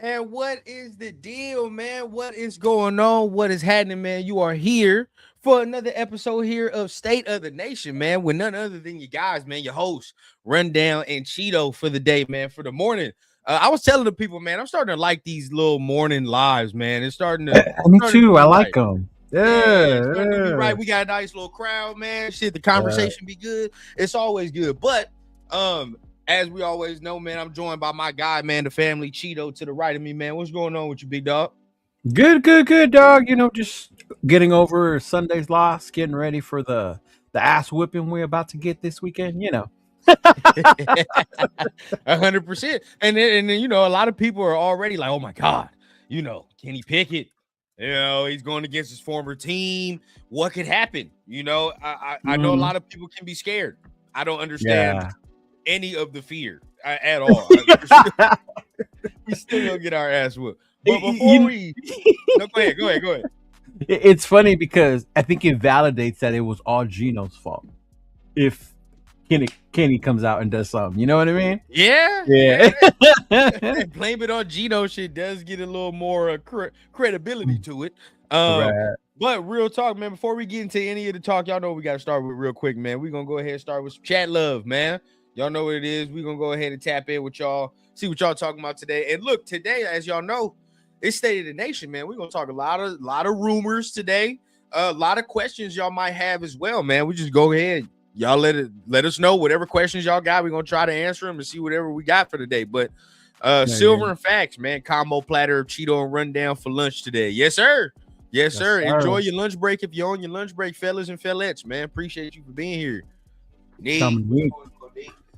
And what is the deal, man? What is going on? What is happening, man? You are here for another episode here of State of the Nation, man, with none other than you guys, man, your host, Rundown and Cheeto for the day, man, for the morning. I was telling the people, man, I'm starting to like these little morning lives, man. It's starting to Me starting to too. be I right. like them. It's starting to be right. We got a nice little crowd, man. Shit, the conversation be good. It's always good. But as we always know, man, I'm joined by my guy, man, the family Cheeto to the right of me, man. What's going on with you, big dog? Good, dog. You know, just getting over Sunday's loss, getting ready for the ass whipping we're about to get this weekend. You know. 100%. And then you know, a lot of people are already like, oh my God, you know, Kenny Pickett, you know, he's going against his former team. What could happen? You know, I know a lot of people can be scared. I don't understand any of the fear at all. We still gonna get our ass whooped. But before no, go ahead. It's funny because I think it validates that it was all Geno's fault. If Kenny comes out and does something, you know what I mean? Yeah. Blame it on Geno shit does get a little more credibility to it. Right. But real talk, man, before we get into any of the talk, y'all know we got to start with real quick, man. We're going to go ahead and start with some chat love, man. Y'all know what it is. We're going to go ahead and tap in with y'all, see what y'all talking about today. And look, today, as y'all know, it's State of the Nation, man. We're going to talk a lot of rumors today, a lot of questions y'all might have as well, man. We just go ahead. Y'all let us know whatever questions y'all got. We're going to try to answer them and see whatever we got for today. But Silver and Facts, man, combo platter of Cheeto and Rundown for lunch today. Yes, sir. Yes, sir. Enjoy your lunch break if you're on your lunch break, fellas and fellettes, man. Appreciate you for being here.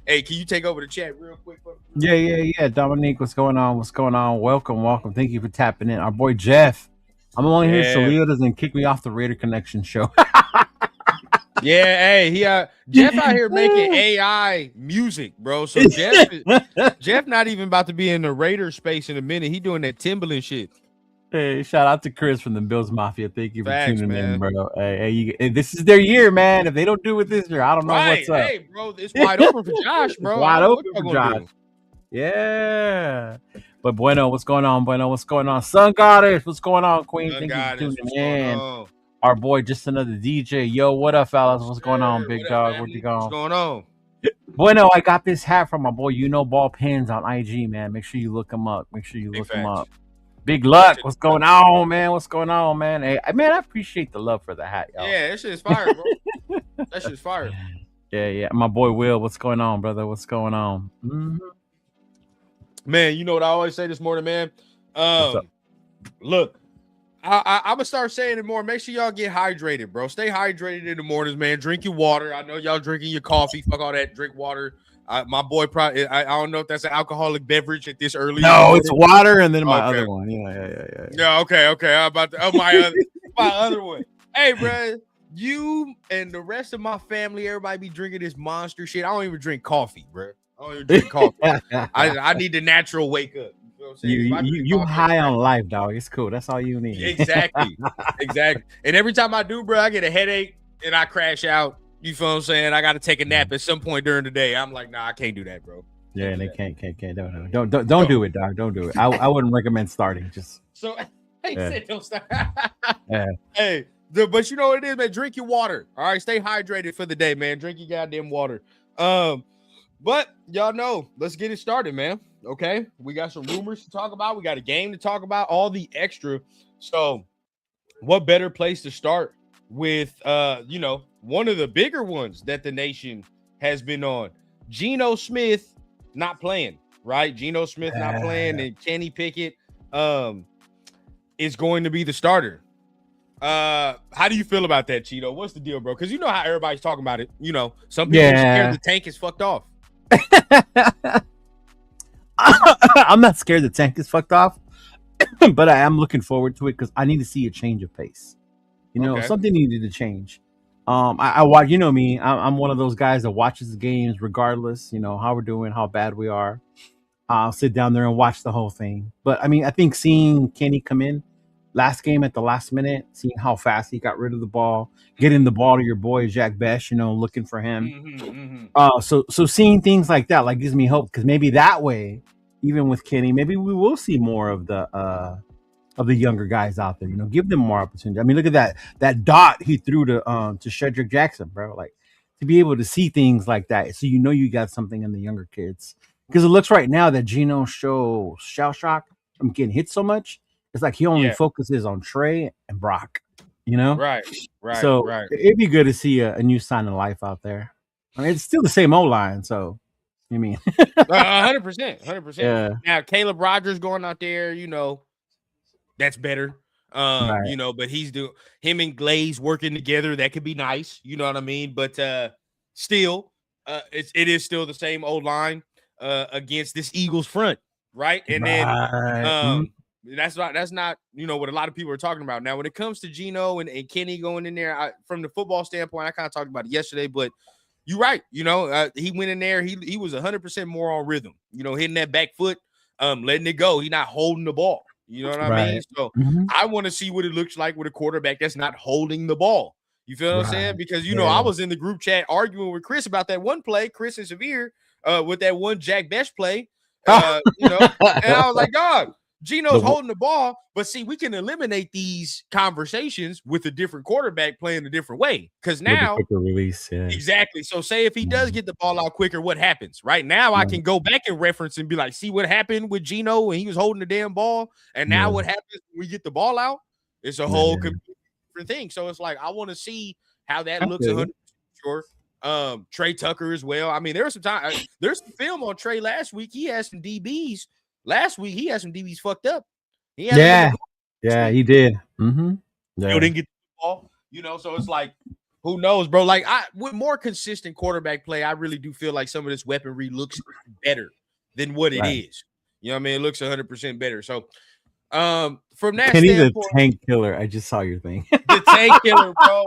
Hey, can you take over the chat real quick? Yeah. Dominique, what's going on? Welcome. Thank you for tapping in. Our boy Jeff. I'm only here so Leo doesn't kick me off the Raider Connection show. Yeah, hey, Jeff out here making AI music, bro. So Jeff not even about to be in the Raider space in a minute. He doing that Timberland shit. Hey, shout out to Chris from the Bills Mafia. Thank you for tuning in, bro. Hey, this is their year, man. If they don't do it this year, I don't know what's up. Hey, bro, it's wide open for Josh, bro. Wide open for Josh. Yeah. But Bueno, what's going on? Sun Goddess, what's going on, Queen? Thank you for tuning in. Our boy, just another DJ. Yo, what up, fellas? What's going on, big dog? Where you going? What's going on? Bueno, I got this hat from my boy, Ball Pins on IG, man. Make sure you look him up. Big Luck, what's going on, man? Hey, man, I appreciate the love for the hat, y'all. Yeah, that shit's fire, bro. That shit's fire. Yeah. My boy Will, what's going on, brother? What's going on? Mm-hmm. Man, you know what I always say this morning, man? Look, I'm going to start saying it more. Make sure y'all get hydrated, bro. Stay hydrated in the mornings, man. Drink your water. I know y'all drinking your coffee. Fuck all that. Drink water. My boy probably, I don't know if that's an alcoholic beverage at this early. No, it's water and then my other one. Yeah. Yeah, okay. I'm about to, my other one. Hey, bro, you and the rest of my family, everybody be drinking this monster shit. I don't even drink coffee, bro. I don't even drink coffee. I need the natural wake up. You know what I'm saying? You high on life, dog. It's cool. That's all you need. Exactly. And every time I do, bro, I get a headache and I crash out. You feel what I'm saying? I got to take a nap at some point during the day. I'm like, nah, I can't do that, bro. Yeah, and they can't. Don't do it, dog. Don't do it. I wouldn't recommend starting. Just so. Hey, said don't start. Hey, but you know what it is, man. Drink your water. All right, stay hydrated for the day, man. Drink your goddamn water. But y'all know, let's get it started, man. Okay, we got some rumors to talk about. We got a game to talk about. All the extra. So, what better place to start with? One of the bigger ones that the nation has been on. Geno Smith not playing, right? Geno Smith not playing, and Kenny Pickett is going to be the starter. How do you feel about that, Chido? What's the deal, bro? Because you know how everybody's talking about it. You know, some people are scared the tank is fucked off. I'm not scared the tank is fucked off, but I am looking forward to it because I need to see a change of pace. You know, something needed to change. I watch. You know me. I'm one of those guys that watches the games regardless. You know how we're doing, how bad we are. I'll sit down there and watch the whole thing. But I mean, I think seeing Kenny come in last game at the last minute, seeing how fast he got rid of the ball, getting the ball to your boy Jack Besh, you know, looking for him. So seeing things like that like gives me hope because maybe that way, even with Kenny, maybe we will see more of the younger guys out there. You know, give them more opportunity. I mean, look at that dot he threw to Shedrick Jackson, bro. Like to be able to see things like that, so you know you got something in the younger kids. Because it looks right now that Geno shows shell shock from getting hit so much. It's like he only focuses on Trey and Brock, you know? Right. So it'd be good to see a new sign of life out there. I mean, it's still the same O-line, so you mean 100%. Yeah. Now Caleb Rodgers going out there, you know, that's better. You know, but he's doing him and Glaze working together. That could be nice, you know what I mean? But still, it is still the same O-line. Against this Eagles front, right? And then that's not you know what a lot of people are talking about. Now, when it comes to Geno and Kenny going in there, from the football standpoint, I kind of talked about it yesterday, but you're right. You know, he went in there, he was 100% more on rhythm, you know, hitting that back foot, letting it go. He's not holding the ball. You know what I mean? So I want to see what it looks like with a quarterback that's not holding the ball. You feel what I'm saying? Because, you know, I was in the group chat arguing with Chris about that one play, Chris and Severe, with that one Jack Besh play, you know, and I was like, dog, Geno's holding the ball, but see, we can eliminate these conversations with a different quarterback playing a different way. Because now, quicker release, exactly. So, say if he does get the ball out quicker, what happens? Right now, I can go back and reference and be like, see what happened with Geno when he was holding the damn ball, and now what happens when we get the ball out? It's a whole completely different thing. So it's like I want to see how that looks. 100% sure. Trey Tucker as well. I mean, there's some film on Trey last week. He had some DBs. Last week, he had some DBs fucked up. He did. Didn't get the ball, you know, so it's like, who knows, bro? Like, with more consistent quarterback play, I really do feel like some of this weaponry looks better than what it is. You know what I mean? It looks 100% better. So, from that Kenny's standpoint, a tank killer. I just saw your thing. The tank killer, bro.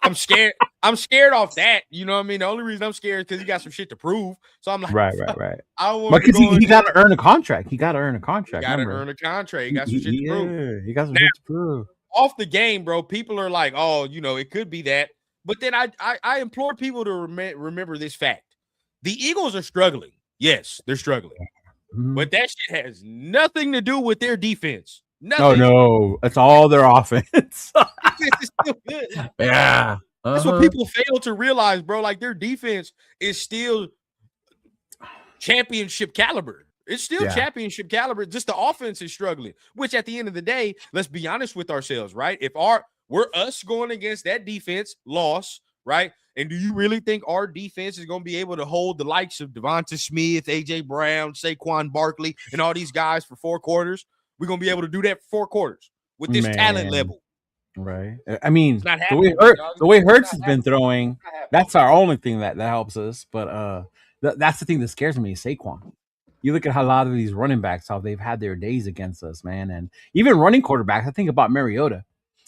I'm scared. I'm scared off that. You know what I mean? The only reason I'm scared is because he got some shit to prove. So I'm like, right. I don't want because he got to earn a contract. He got to earn a contract. He got to earn a contract. He got some shit to prove. He got some shit to prove. Off the game, bro, people are like, oh, you know, it could be that. But then I implore people to remember this fact. The Eagles are struggling. Yes, they're struggling. But that shit has nothing to do with their defense. Nothing. Oh, no. It's all their offense. Defense is still good. Yeah. That's what people fail to realize, bro. Like, their defense is still championship caliber. It's still championship caliber. Just the offense is struggling, which at the end of the day, let's be honest with ourselves, right? If we're us going against that defense loss, right? And do you really think our defense is going to be able to hold the likes of Devonta Smith, A.J. Brown, Saquon Barkley, and all these guys for 4 quarters? We're going to be able to do that for 4 quarters with this talent level. Right. I mean, the way Hurts has been throwing, that's our only thing that helps us. But that's the thing that scares me is Saquon. You look at how a lot of these running backs, how they've had their days against us, man. And even running quarterbacks, I think about Mariota.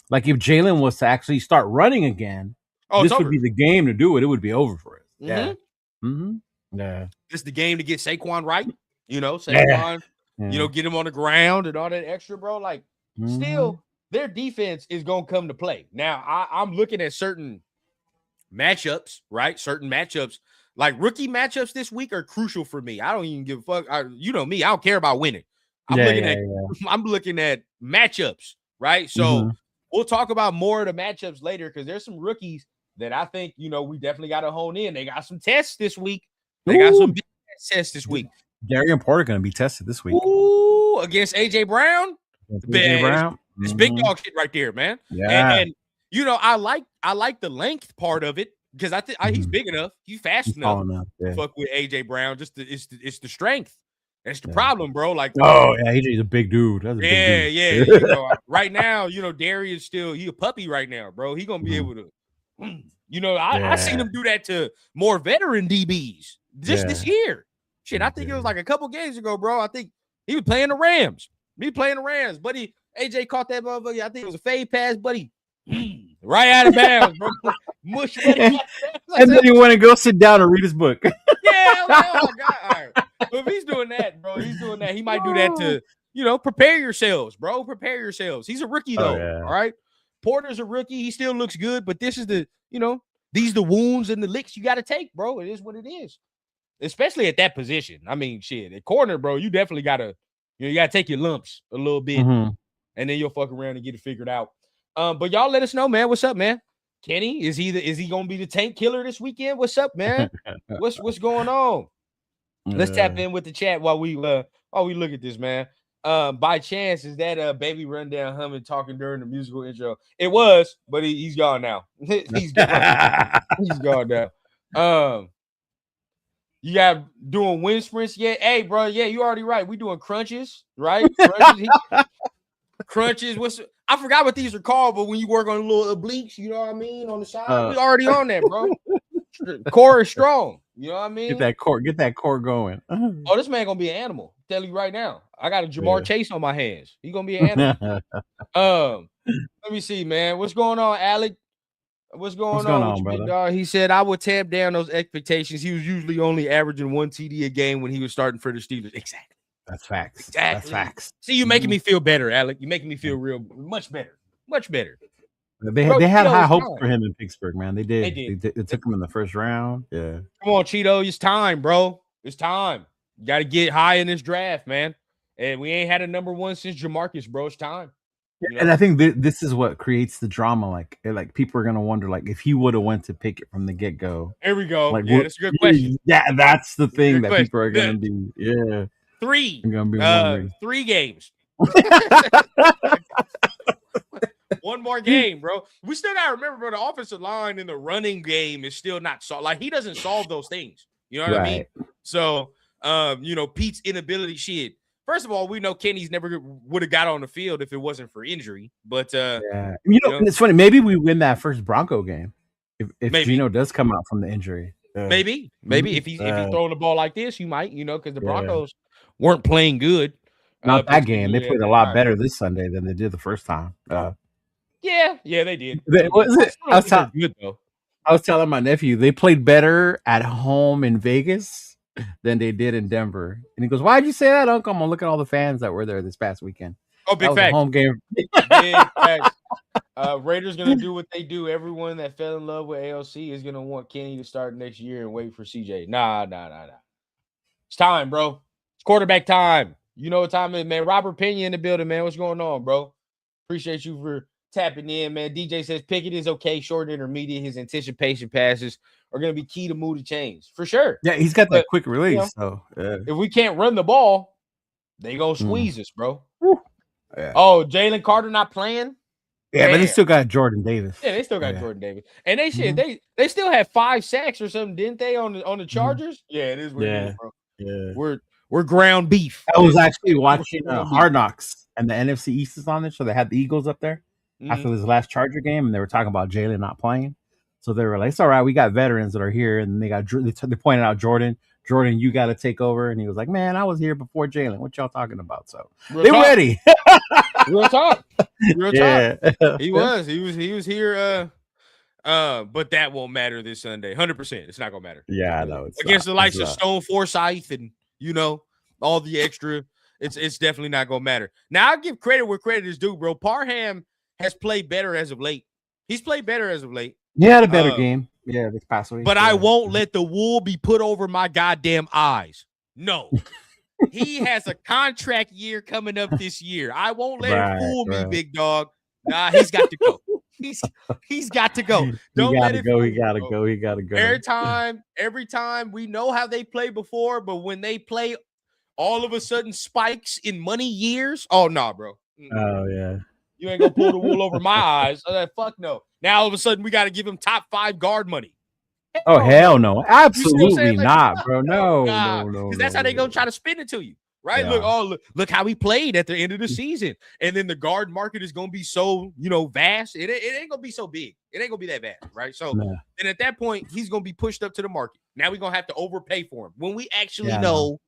Like if Jalen was to actually start running again, this would be the game to do it. It would be over for us. Yeah. Yeah. This is the game to get Saquon right. Saquon, get him on the ground and all that extra, bro. Like, still, their defense is going to come to play. Now, I'm looking at certain matchups, right? Certain matchups. Like, rookie matchups this week are crucial for me. I don't even give a fuck. You know me. I don't care about winning. I'm looking at matchups, right? So, we'll talk about more of the matchups later because there's some rookies that I think, we definitely got to hone in. They got some tests this week. They got some big tests this week. Darian Porter going to be tested this week. Ooh, against AJ Brown. It's big dog shit right there, man. Yeah. And I like the length part of it because I think he's big enough. He's fast enough. Yeah. Fuck with AJ Brown. It's the strength. That's the problem, bro. Like, AJ's a big dude. That's a big dude. Right now, Darius still a puppy right now, bro. He gonna be able to. I seen him do that to more veteran DBs just this year. Shit, I think it was like a couple games ago, bro. I think he was playing the Rams. Buddy. AJ caught that motherfucker. I think it was a fade pass, buddy. Right out of bounds, bro. Mush, buddy. And then he went and go sit down and read his book. Yeah, oh my God. All right. But if he's doing that, bro, he might do that to, prepare yourselves, bro. Prepare yourselves. He's a rookie, though. All right. Porter's a rookie. He still looks good, but this is these the wounds and the licks you got to take, bro. It is what it is. Especially at that position. I mean, shit, at corner, bro, you definitely got to, you got to take your lumps a little bit, and then you'll fuck around and get it figured out. But y'all let us know, man. What's up, man? Kenny, is he going to be the tank killer this weekend? What's up, man? What's going on? Let's tap in with the chat while we look at this, man. By chance, is that Baby Rundown humming talking during the musical intro? It was, but he's gone now. He's gone. He's gone now. You got doing wind sprints yet? Hey, bro, yeah, you already right. We doing crunches, right? Crunches. I forgot what these are called, but when you work on little obliques, you know what I mean, on the side, we already on that, bro. Core is strong. You know what I mean? Get that core going. Oh, this man gonna be an animal. Tell you right now. I got a Jamar Chase on my hands. He gonna be an animal. Let me see, man. What's going on, Alec? What's going on, brother? Dog? He said I would tamp down those expectations. He was usually only averaging 1 TD a game when he was starting for the Steelers. Exactly. That's facts. Exactly. That's facts. See, you making me feel better, Alec. You making me feel much better. Much better. They had high hopes for him in Pittsburgh, man. They did. They took him in the first round. Yeah. Come on, Cheeto. It's time, bro. It's time. You got to get high in this draft, man. And we ain't had a number one since Jamarcus, bro. It's time. And I think this is what creates the drama. Like people are gonna wonder, like, if he would have went to Pickett from the get go. There we go. Like, yeah, that's a good question. Yeah, that's the thing that people are gonna be. Yeah, 3 games. One more game, bro. We still gotta remember, bro. The offensive line in the running game is still not solved. Like, he doesn't solve those things. You know what I mean? So, Pete's inability, shit. First of all, we know Kenny's never would have got on the field if it wasn't for injury. But it's funny. Maybe we win that first Bronco game if Geno does come out from the injury. Maybe if he's throwing the ball like this, you might, because the Broncos weren't playing good. Not that game. They played a lot better this Sunday than they did the first time. Yeah, they did. I was telling my nephew they played better at home in Vegas than they did in Denver. And he goes, "Why'd you say that, Uncle?" I'm gonna look at all the fans that were there this past weekend. Oh, big fact. Home game. Big facts. Raiders gonna do what they do. Everyone that fell in love with ALC is gonna want Kenny to start next year and wait for CJ. Nah. It's time, bro. It's quarterback time. You know what time it is, man. Robert Pena in the building, man. What's going on, bro? Appreciate you for tapping in, man. DJ says Pickett is okay, short intermediate. His anticipation passes are going to be key to move the chains for sure. Yeah, he's got that quick release. If we can't run the ball, they gonna squeeze us, bro. Yeah. Oh, Jalen Carter not playing. Yeah, but they still got Jordan Davis. Yeah, they still got Jordan Davis, and they still had 5 sacks or something, didn't they? On the Chargers. Yeah, it is what it is, bro. Yeah, we're ground beef. I was actually watching Hard Knocks, and the NFC East is on there, so they had the Eagles up there after this last Charger game, and they were talking about Jalen not playing. So they were like, "It's all right, we got veterans that are here," and they pointed out Jordan Jordan, you got to take over. And he was like, man, I was here before Jalen. What y'all talking about? So they're ready. Real talk. Real talk. He was here. But that won't matter this Sunday. 100%. It's not gonna matter. Yeah, I know. Against the likes of Stone Forsyth and all the extra. It's definitely not gonna matter. Now I'll give credit where credit is due, bro. Parham has played better as of late. He's played better as of late. He had a better game. Yeah, this past week. But I won't let the wool be put over my goddamn eyes. No. He has a contract year coming up this year. I won't let him fool me, big dog. Nah, he's got to go. He's got to go. Don't let it go. He gotta go. He gotta go. Every time we know how they play before, but when they play all of a sudden spikes in money years. Oh no, bro. Oh yeah. You ain't gonna pull the wool over my eyes. Fuck no. Now all of a sudden we got to give him top 5 guard money. Oh hell no. Absolutely not, bro. No. Because that's how they gonna try to spin it to you. Right? Yeah. Look how he played at the end of the season. And then the guard market is gonna be so, vast. It ain't gonna be so big. It ain't gonna be that bad, right? So then at that point, he's gonna be pushed up to the market. Now we're gonna have to overpay for him when we actually know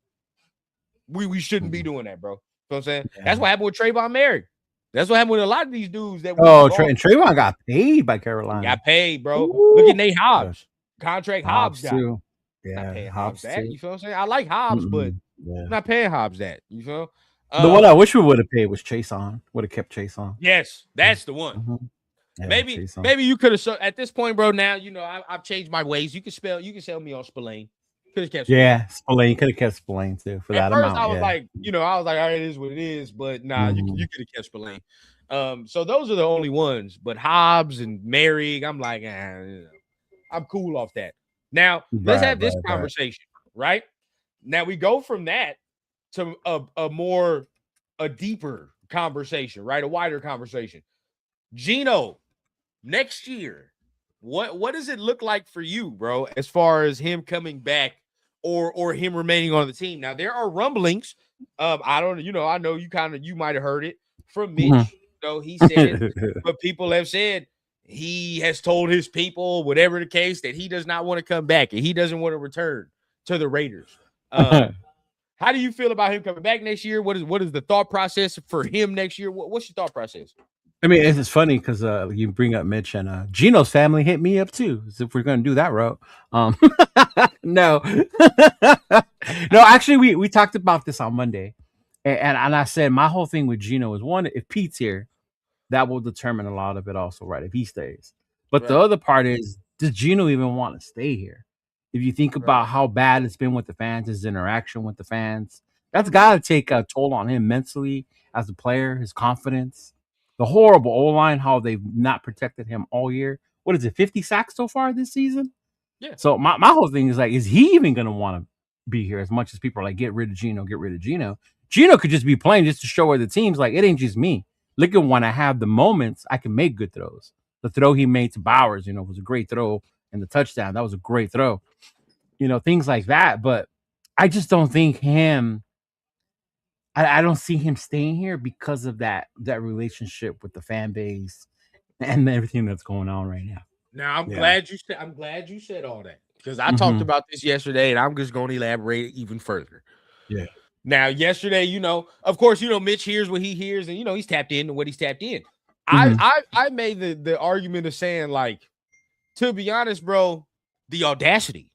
we shouldn't be doing that, bro. You know what I'm saying? Yeah. That's what happened with Trayvon Merrick. That's what happened with a lot of these dudes that Trayvon got paid by Carolina. Got paid, bro. Ooh. Look at Nate Hobbs. Contract Hobbs got. Too. Yeah, not paying Hobbs that. You feel what I'm saying? I like Hobbs, but not paying Hobbs that. You feel? The one I wish we would have paid was Chase on. Would have kept Chase on. Yes, that's the one. Mm-hmm. Yeah, maybe you could have. At this point, bro. Now I've changed my ways. You can sell me on Spillane. Could have kept Spillane. Yeah, Spillane could have kept Spillane too for that amount. I was like, all right, it is what it is. But nah, you could have kept Spillane. So those are the only ones. But Hobbs and Merrick, I'm like, I'm cool off that. Now let's have this conversation, right? Now we go from that to a deeper conversation, right? A wider conversation. Geno, next year, what does it look like for you, bro, as far as him coming back or him remaining on the team? Now there are rumblings. I don't, I know you might have heard it from Mitch. He said, but people have said he has told his people, whatever the case, that he does not want to come back and he doesn't want to return to the Raiders. How do you feel about him coming back next year? What is the thought process for him next year? What's your thought process? I mean, it's funny because you bring up Mitch and Geno's family hit me up too. As if we're going to do that route. No, no. Actually, we talked about this on Monday, and I said my whole thing with Geno is one: if Pete's here, that will determine a lot of it also, right? If he stays, but the other part is, does Geno even want to stay here? If you think about how bad it's been with the fans, his interaction with the fans, that's got to take a toll on him mentally as a player, his confidence. The horrible O-line, how they've not protected him all year. What is it, 50 sacks so far this season? Yeah. So my whole thing is like, is he even going to want to be here as much as people are like, get rid of Geno, get rid of Geno? Geno could just be playing just to show other teams, like, it ain't just me. Look at when I have the moments, I can make good throws. The throw he made to Bowers, was a great throw. And the touchdown, that was a great throw. Things like that. But I just don't think I don't see him staying here because of that relationship with the fan base and everything that's going on right now. Now I'm glad you said all that, because I talked about this yesterday, and I'm just going to elaborate even further. Yeah. Now yesterday, of course, Mitch hears what he hears, and he's tapped into what he's tapped in. I made the argument of saying, like, to be honest, bro, the audacity.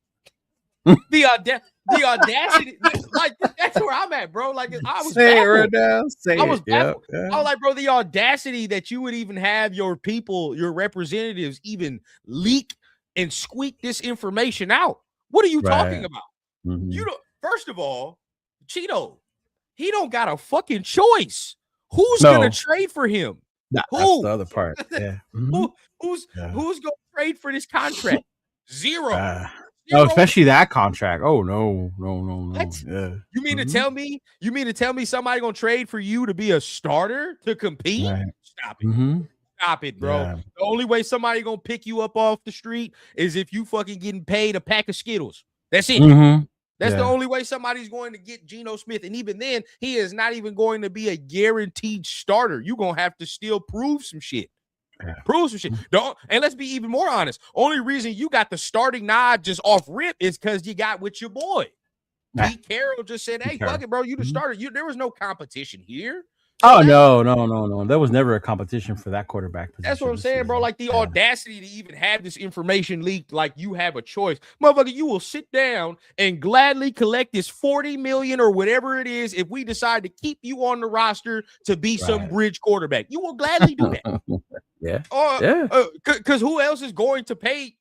The audacity, like, that's where I'm at, bro. Like, I was baffled. I was baffled. I was like, bro, the audacity that you would even have your people, your representatives, even leak and squeak this information out. What are you talking about? Mm-hmm. First of all, Chido, he don't got a fucking choice. Who's gonna trade for him? That's the other part. Yeah. Mm-hmm. Who's gonna trade for this contract? Zero. No, especially that contract. Oh no. What? Yeah. You mean to tell me? You mean to tell me somebody gonna trade for you to be a starter to compete? Right. Stop it. Stop it, bro. Yeah. The only way somebody gonna pick you up off the street is if you fucking getting paid a pack of Skittles. That's it. That's the only way somebody's going to get Geno Smith. And even then, he is not even going to be a guaranteed starter. You're gonna have to still prove some shit. Yeah. Prove some shit. And let's be even more honest. Only reason you got the starting nod just off rip is because you got with your boy. Pete Carroll just said, "Hey, fuck it, bro. You the starter. There was no competition here." So no. There was never a competition for that quarterback position. That's what I'm saying, bro. Like the audacity to even have this information leaked, like you have a choice. Motherfucker, you will sit down and gladly collect this $40 million or whatever it is if we decide to keep you on the roster to be some bridge quarterback. You will gladly do that. Because who else is going to pay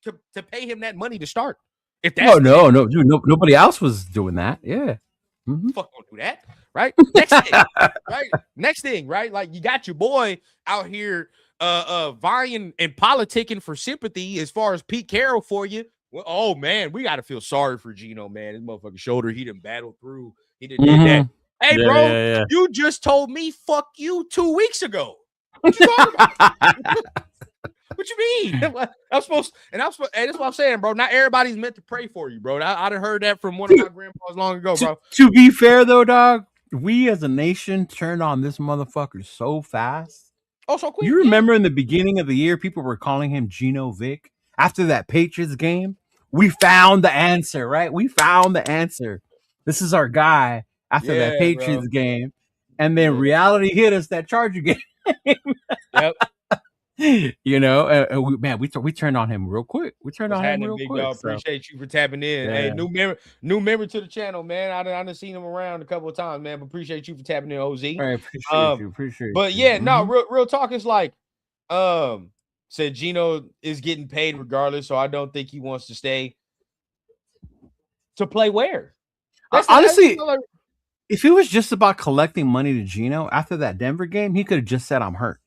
him that money to start? If that's dude, nobody else was doing that. Yeah. Fuck, don't do that. Right. Next thing, right? Like you got your boy out here vying and politicking for sympathy as far as Pete Carroll for you. Well, oh man, we gotta feel sorry for Geno, man. His motherfucking shoulder, he didn't battle through. He didn't did that. Hey, bro, you just told me fuck you 2 weeks ago. What you talking about? What you mean? I'm supposed, and that's what I'm saying, bro. Not everybody's meant to pray for you, bro. I done heard that from one of my grandpas long ago, bro. To be fair, though, dog, we as a nation turned on this motherfucker so fast. Oh, so quick. You remember in the beginning of the year, people were calling him Geno Vic. After that Patriots game, we found the answer, right? We found the answer. This is our guy after that Patriots game. And then reality hit us that Charger game. Yep. You know, we turned on him real quick. We turned on him real quick. Dog. Appreciate you for tapping in. Yeah. Hey, new member to the channel, man. I done seen him around a couple of times, man. But appreciate you for tapping in, OZ. I appreciate you. But yeah, no, real talk is like, said Geno is getting paid regardless, so I don't think he wants to stay. To play where? Honestly, if it was just about collecting money to Geno after that Denver game, he could have just said, "I'm hurt."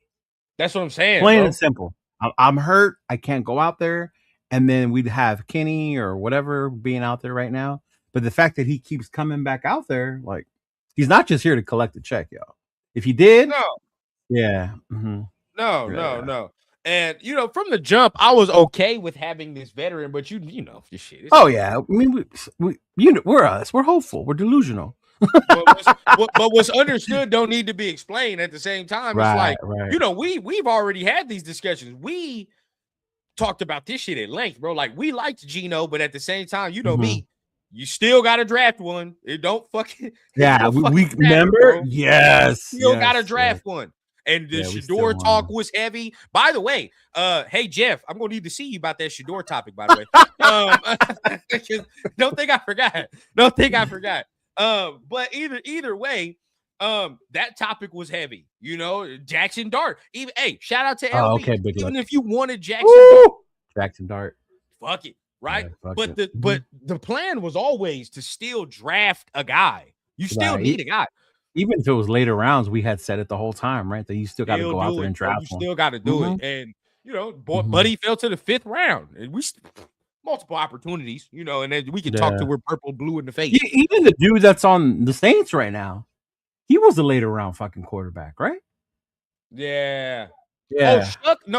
That's what I'm saying. Plain and simple. I'm hurt. I can't go out there. And then we'd have Kenny or whatever being out there right now. But the fact that he keeps coming back out there, like, he's not just here to collect a check, y'all. If he did, no. And you know, from the jump, I was okay with having this veteran, but you know, this shit. I mean, we're us. We're hopeful. We're delusional. but what's understood don't need to be explained at the same time. It's like, you know, we've already had these discussions. We talked about this shit at length, bro. Like, we liked Geno, but at the same time, you know me, you still got to draft one. It don't fucking we remember. Yes, still got to draft one. And the Shador talk was heavy. By the way, hey Jeff, I'm gonna need to see you about that Shador topic. By the way, don't think I forgot. But either way, that topic was heavy. You know, Jackson Dart. Even shout out to LB. Even if you wanted Jackson Dart, fuck it, right? Yeah, but the plan was always to still draft a guy. You still need a guy. Even if it was later rounds, we had said it the whole time, right? That you still got to go out there and draft. You still got to do it, and you know, Buddy fell to the 5th round, and we. Multiple opportunities, you know, and then we can talk to we're purple, blue in the face. Even the dude that's on the Saints right now, he was a later round fucking quarterback, right? Yeah. Oh,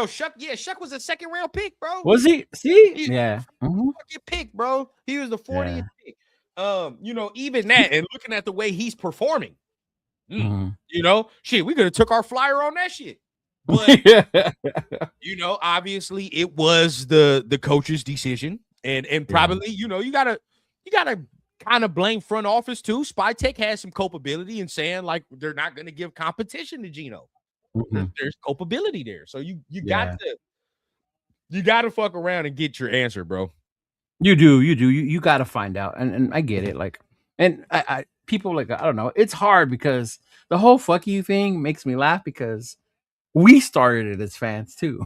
Shuck was a 2nd round pick, bro. Was he? See? Fucking pick, bro. He was the 40th pick. You know, even that, and looking at the way he's performing, you know, shit, we could have took our flyer on that shit. But you know, obviously it was the coach's decision, and probably you know you gotta kind of blame front office too. Spytech has some culpability in saying like they're not going to give competition to Geno. There's culpability there, so you got to fuck around and get your answer, bro. You do you got to find out, and I get it. Like, and I people like I don't know. It's hard because the whole fuck you thing makes me laugh because. We started it as fans too.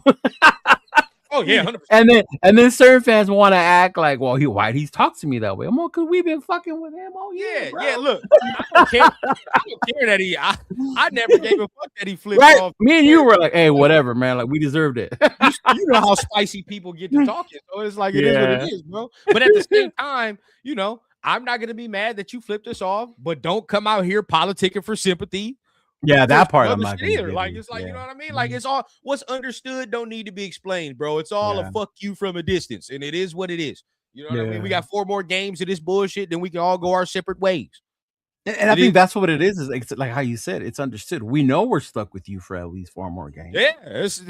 Oh yeah, 100%. and then certain fans want to act like, well, why'd he talk to me that way? I'm like, because we've been fucking with him. Oh yeah, bro. Yeah. Look, I don't care that he. I never gave a fuck that he flipped off. Me and you were like, hey, whatever, man. Like we deserved it. You know how spicy people get to talking, so it's like it is what it is, bro. But at the same time, you know, I'm not gonna be mad that you flipped us off, but don't come out here politicking for sympathy. Yeah, that part I'm not either. Like it's like you know what I mean. Like it's all what's understood don't need to be explained, bro. It's all a fuck you from a distance, and it is what it is. You know what I mean? We got 4 more games of this bullshit, then we can all go our separate ways. And I think that's what it is. Is like how you said it's understood. We know we're stuck with you for at least 4 more games. Yeah,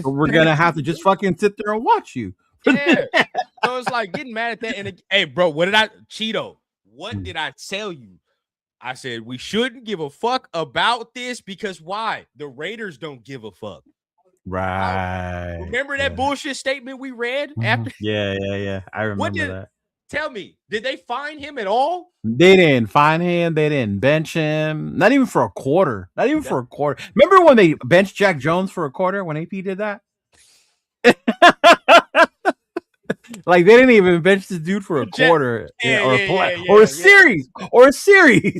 but we're gonna have to just fucking sit there and watch you. Yeah. So it's like getting mad at that. And hey, bro, what did I tell you? I said we shouldn't give a fuck about this because why? The Raiders don't give a fuck. Right. Remember that bullshit statement we read after? Yeah. I remember that. Tell me, did they fine him at all? They didn't fine him. They didn't bench him. Not even for a quarter. Remember when they benched Jack Jones for a quarter when AP did that? Like they didn't even bench this dude for a quarter or a series.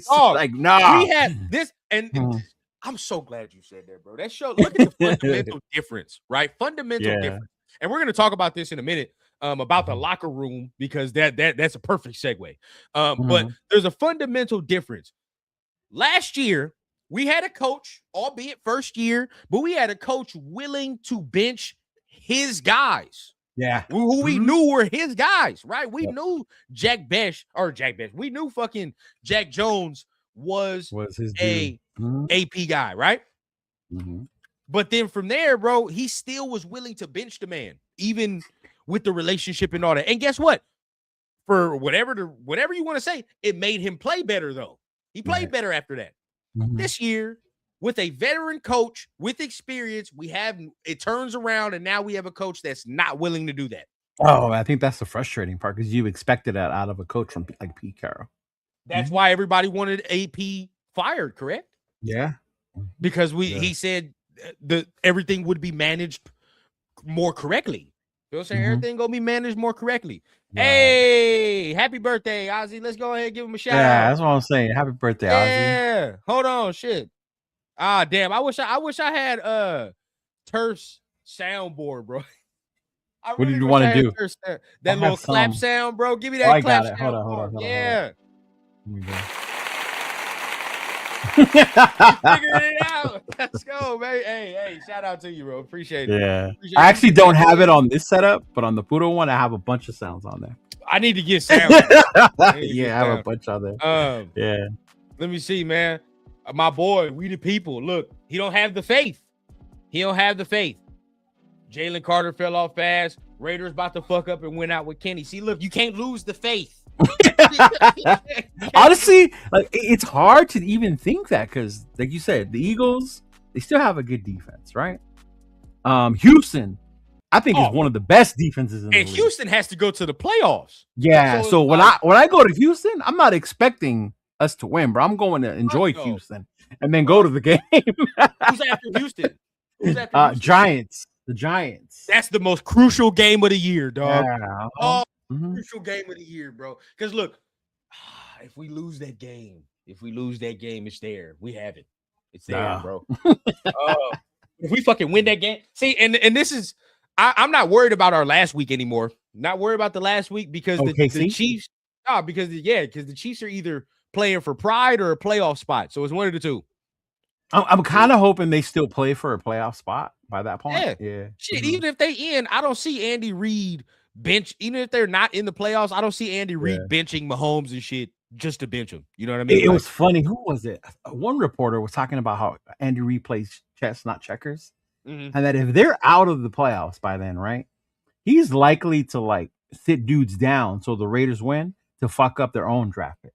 Oh, like nah. We had this, and I'm so glad you said that, bro. That shows. Look at the fundamental difference, right? Fundamental difference, and we're gonna talk about this in a minute. About the locker room because that's a perfect segue. But there's a fundamental difference. Last year, we had a coach, albeit first year, but we had a coach willing to bench his guys. Yeah. Who we knew were his guys, right? We knew Jack Bechwe. We knew fucking Jack Jones was his AP guy, right? But then from there, bro, he still was willing to bench the man, even with the relationship and all that. And guess what? For whatever you want to say, it made him play better, though. He played better after that. This year, with a veteran coach with experience, it turns around, and now we have a coach that's not willing to do that. Oh, I think that's the frustrating part because you expected that out of a coach from like Pete Carroll. That's why everybody wanted AP fired, correct? Yeah. Because he said everything would be managed more correctly. You know what I'm saying? Everything gonna be managed more correctly. Right. Hey, happy birthday, Ozzy. Let's go ahead and give him a shout out. Yeah, that's what I'm saying. Happy birthday, Ozzy. Yeah. Hold on, shit. Ah, damn. I wish I had Terse soundboard, bro. What did you want to do? That little clap sound, bro. Give me that clap sound. Hold on. Yeah. Here we go. Figuring it out. Let's go, man. Hey, shout out to you, bro. Appreciate it. Yeah. I actually don't have it on this setup, but on the Pudo one, I have a bunch of sounds on there. I need to get sound. I have a bunch on there. Yeah. Let me see, man. My boy, we the people. Look, he don't have the faith. Jalen Carter fell off fast. Raiders about to fuck up and went out with Kenny. See, look, you can't lose the faith. Honestly, like it's hard to even think that because, like you said, the Eagles, they still have a good defense, right? Houston, I think is one of the best defenses in the league. And Houston has to go to the playoffs. Yeah, so when I go to Houston, I'm not expecting us to win, bro. I'm going to enjoy Houston and then go to the game. Who's after Houston? Giants. The Giants. That's the most crucial game of the year, dog. Yeah. Crucial game of the year, bro. Because look, if we lose that game, it's there. We have it. It's there, bro. If we fucking win that game, see, and this is, I'm not worried about our last week anymore. Not worried about the last week because the Chiefs. Because the Chiefs are either playing for pride or a playoff spot. So it's one of the two. I'm kind of hoping they still play for a playoff spot by that point. Yeah. Shit, even if they end, I don't see Andy Reid bench. Even if they're not in the playoffs, I don't see Andy Reid benching Mahomes and shit just to bench him. You know what I mean? It was funny. Who was it? One reporter was talking about how Andy Reid plays chess, not checkers, and that if they're out of the playoffs by then, right, he's likely to like sit dudes down so the Raiders win to fuck up their own draft pick.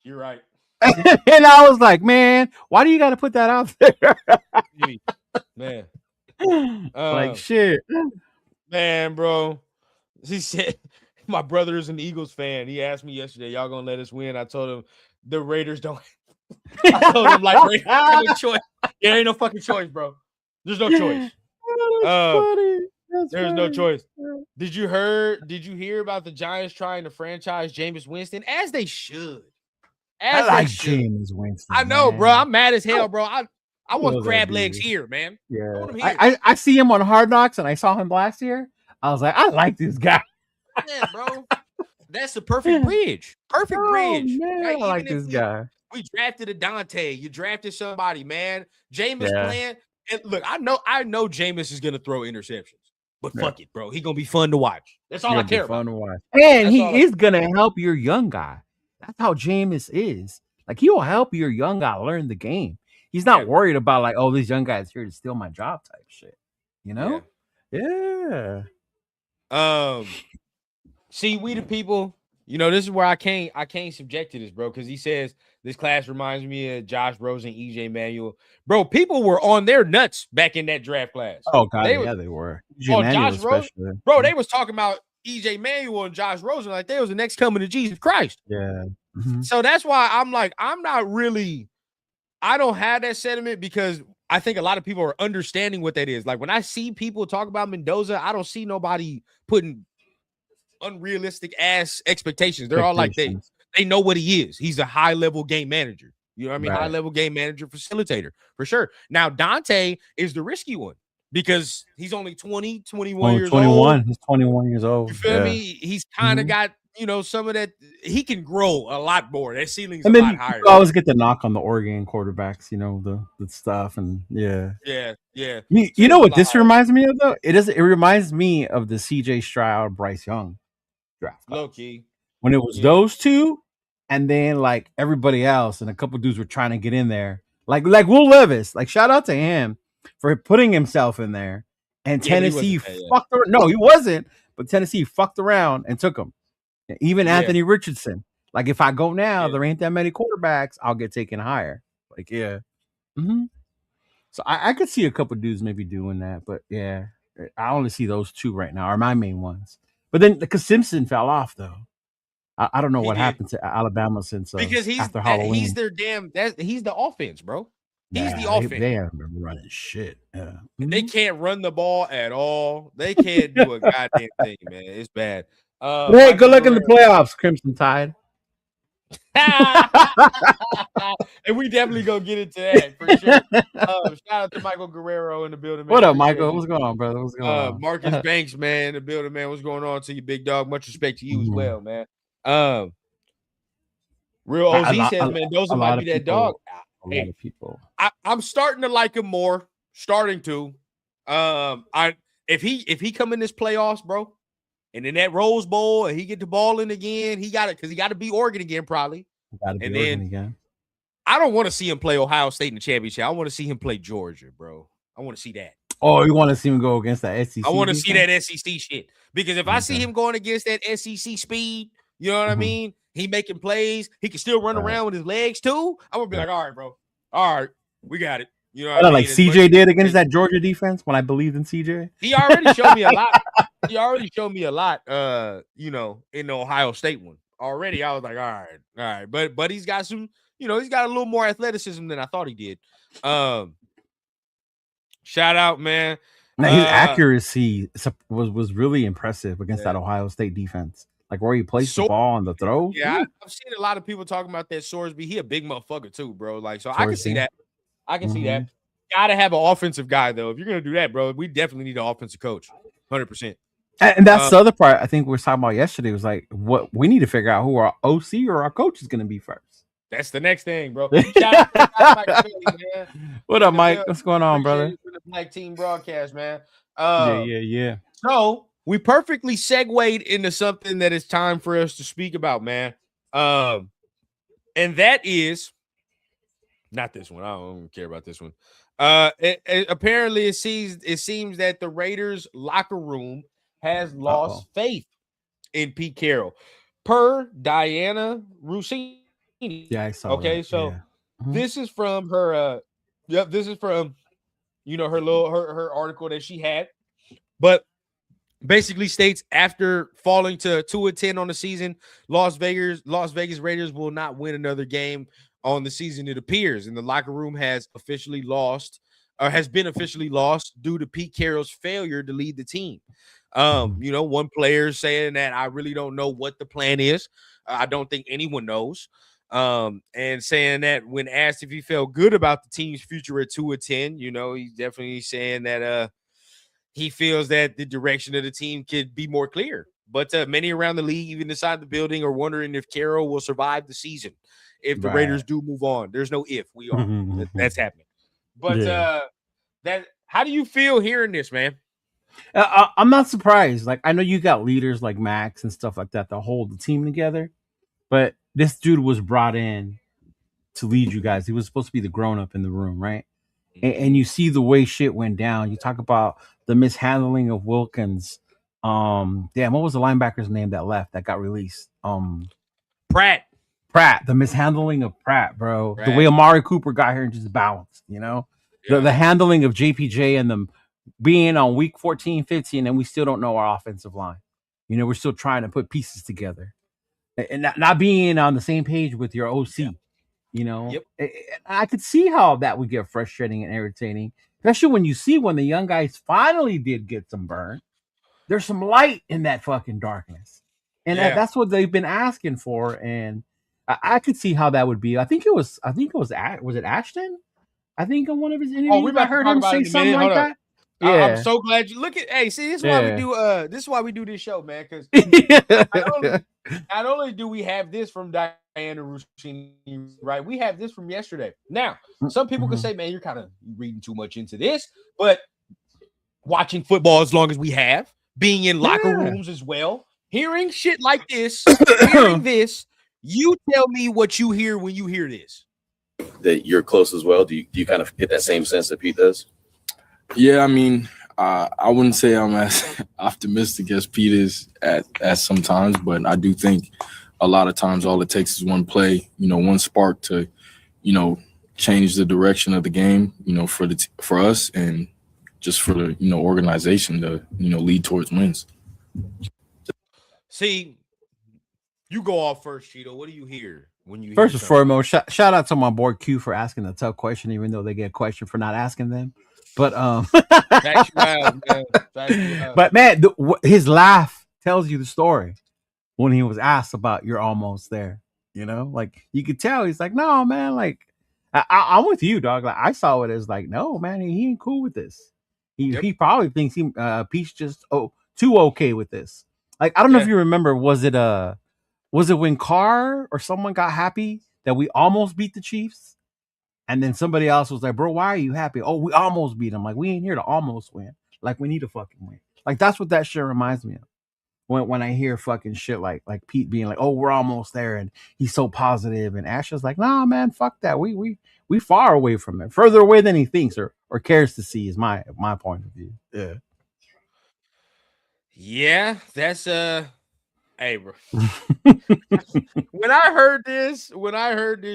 You're right. And I was like, man, why do you got to put that out there? Man. Like, shit. Man, bro. He said, my brother is an Eagles fan. He asked me yesterday, y'all going to let us win? I told him, the Raiders don't. I told him, like, Raiders have no choice. There ain't no fucking choice, bro. There's no choice. There's no choice. Did you hear about the Giants trying to franchise Jameis Winston? As they should. I like Jameis Winston. I know, bro. I'm mad as hell, bro. I want crab legs here, man. Yeah. I see him on Hard Knocks, and I saw him last year. I was like, I like this guy. Yeah, bro. That's the perfect bridge. Perfect bridge. Man, like, I like this guy. We drafted a Dante. You drafted somebody, man. Jameis playing. And look, I know Jameis is gonna throw interceptions. But fuck it, bro. He's gonna be fun to watch. That's all I care about. Fun to watch. And he is gonna help your young guy. That's how Jameis is. Like, he will help your young guy learn the game. He's not worried about like, oh, this young guy's here to steal my job type shit. You know? Yeah. See, we the people, This is where I can't subject to this, bro, because he says this class reminds me of Josh Rosen, EJ Manuel. Bro, people were on their nuts back in that draft class. Oh god, they were. EJ Manuel Josh Rosen, bro, they was talking about EJ Manuel and Josh Rosen like they was the next coming to Jesus Christ. Yeah. So that's why I'm like, I don't have that sentiment because I think a lot of people are understanding what that is. Like when I see people talk about Mendoza, I don't see nobody putting unrealistic ass expectations. They're all like they know what he is. He's a high level game manager. You know what I mean? Right. High level game manager, facilitator for sure. Now Dante is the risky one because he's only 20, 21 years 21. old. He's 21 years old. You feel me? He's kind of got some of that. He can grow a lot more. That ceiling's a lot higher. You always get the knock on the Oregon quarterbacks, the stuff and yeah. You know what this reminds me of though? It reminds me of the CJ Stroud, Bryce Young draft. Low key. When it was those two, and then like everybody else, and a couple dudes were trying to get in there. Like Will Levis. Like shout out to him for putting himself in there. And Tennessee fucked around. No, he wasn't, but Tennessee fucked around and took him. Even Anthony Richardson. Like if I go now, there ain't that many quarterbacks, I'll get taken higher. Like, yeah. So I could see a couple dudes maybe doing that, but yeah, I only see those two right now are my main ones. But then because Simpson fell off though. I don't know what happened to Alabama since because after Halloween. He's their he's the offense, bro. He's the offense. They haven't been running shit. Yeah. They can't run the ball at all. They can't do a goddamn thing, man. It's bad. Hey, good luck in the playoffs, Crimson Tide. And we definitely gonna get into that for sure. Shout out to Michael Guerrero in the building, man. What up, Michael? What's going on, brother? What's going on? Marcus Banks, man, in the building, man. What's going on to you, big dog? Much respect to you as well, man. Real OZ says, man, those might be that dog. A lot of people. I'm starting to like him more. Starting to. If he come in this playoffs, bro, and in that Rose Bowl, and he get the ball in again, he got it because he got to beat Oregon again, probably. And then again. I don't want to see him play Ohio State in the championship. I want to see him play Georgia, bro. I want to see that. Oh, you want to see him go against that SEC? I want to see that SEC shit because if I see him going against that SEC speed, you know what I mean? He making plays. He can still run around with his legs too. I'm gonna be like, all right, bro. All right, we got it. You know, what I mean? Like CJ did against that Georgia defense when I believed in CJ. He already showed me a lot. In the Ohio State one already. I was like, all right, but he's got some. He's got a little more athleticism than I thought he did. Shout out, man. Now, his accuracy was really impressive against that Ohio State defense. Like where he placed the ball on the throw. Yeah, I've seen a lot of people talking about that Sorsby. He a big motherfucker too, bro. Like, so I can see that. I can see that. Gotta have an offensive guy though. If you're gonna do that, bro, we definitely need an offensive coach. 100%. And that's the other part I think we were talking about yesterday was like what we need to figure out who our OC or our coach is gonna be first. That's the next thing, bro. Shout out to Mike Philly, man. What up, Mike? What's going on, brother? The Black Team broadcast, man. Yeah. So we perfectly segued into something that is time for us to speak about, man. And that is not this one. I don't care about this one. Apparently, it seems that the Raiders locker room has lost faith in Pete Carroll, per Diana Rossini. Yeah, I saw. Okay, that. so this is from her. This is from her article that she had, but basically states after falling to 2-10 on the season, Las Vegas Raiders will not win another game on the season. It appears, and the locker room has been officially lost due to Pete Carroll's failure to lead the team. One player saying that I really don't know what the plan is. I don't think anyone knows. And saying that when asked if he felt good about the team's future at 2-10, he's definitely saying that he feels that the direction of the team could be more clear. But many around the league, even inside the building, are wondering if Carroll will survive the season if the Raiders do move on. There's no if. We are. That's happening. But how do you feel hearing this, man? I'm not surprised. Like I know you got leaders like Max and stuff like that to hold the team together, but this dude was brought in to lead you guys. He was supposed to be the grown-up in the room, right? And you see the way shit went down. You talk about the mishandling of Wilkins Damn, what was the linebacker's name that left that got released? Pratt, the mishandling of Pratt, bro. The way Amari Cooper got here and just bounced, the handling of JPJ and them being on week 14, 15, and we still don't know our offensive line. We're still trying to put pieces together and not being on the same page with your OC. Yep. I could see how that would get frustrating and irritating, especially when you see when the young guys finally did get some burn. There's some light in that fucking darkness, and that's what they've been asking for. And I could see how that would be. I think it was it Ashton? I think in one of his interviews, I heard him say something like that. Yeah. I'm so glad you look at. Hey, see, this is why we do. This is why we do this show, man. Because not only do we have this from Diana Rushini, right? We have this from yesterday. Now, some people could say, "Man, you're kind of reading too much into this," but watching football as long as we have, being in locker rooms as well, hearing shit like this, hearing this, you tell me what you hear when you hear this. That you're close as well. Do you kind of get that same sense that Pete does? Yeah, I mean, I wouldn't say I'm as optimistic as Pete is at sometimes, but I do think a lot of times all it takes is one play, one spark to, change the direction of the game, for us and just for the organization to lead towards wins. See, you go off first, Chido. What do you hear when you first and foremost? Shout out to my boy Q for asking a tough question, even though they get a question for not asking them. But but man, his laugh tells you the story when he was asked about you're almost there. Like you could tell he's like, no, man, like I'm with you, dog. Like I saw it as like, no, man, he ain't cool with this. He probably thinks Pete's just too okay with this. Like I don't know if you remember, was it when Carr or someone got happy that we almost beat the Chiefs? And then somebody else was like, bro, why are you happy? Oh, we almost beat them. Like, we ain't here to almost win. Like, we need to fucking win. Like, that's what that shit reminds me of. When I hear fucking shit like Pete being like, oh, we're almost there. And he's so positive. And Ash is like, nah, man, fuck that. We far away from it. Further away than he thinks or cares to see is my point of view. Yeah. Yeah, that's hey, bro. When I heard this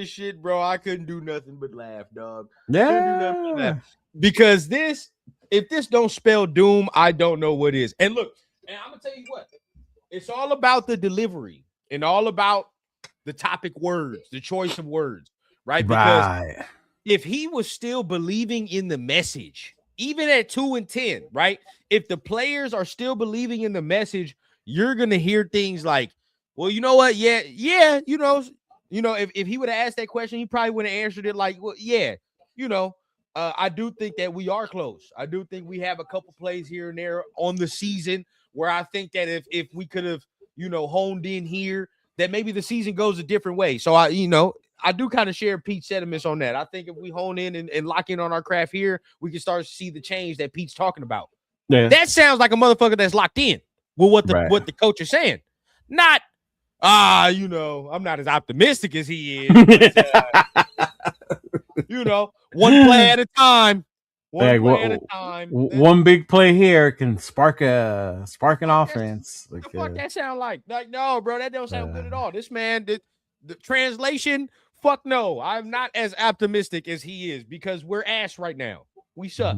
shit, bro, I couldn't do nothing but laugh, dog. Yeah. Because if this don't spell doom, I don't know what is. And look, and I'm gonna tell you what, it's all about the delivery and all about the topic words, the choice of words, right? Because if he was still believing in the message, even at 2-10, right? If the players are still believing in the message, you're gonna hear things like, well, you know what? Yeah, if he would have asked that question, he probably would have answered it like, well, yeah, I do think that we are close. I do think we have a couple plays here and there on the season where I think that if we could have, honed in here, that maybe the season goes a different way. So I do kind of share Pete's sentiments on that. I think if we hone in and lock in on our craft here, we can start to see the change that Pete's talking about. Yeah. That sounds like a motherfucker that's locked in with what the coach is saying. Not, I'm not as optimistic as he is. But, one play at a time. One big play here can spark an offense. What the fuck that sound like? Like, no, bro, that don't sound good at all. This man, the translation, fuck no. I'm not as optimistic as he is because we're ass right now. We suck.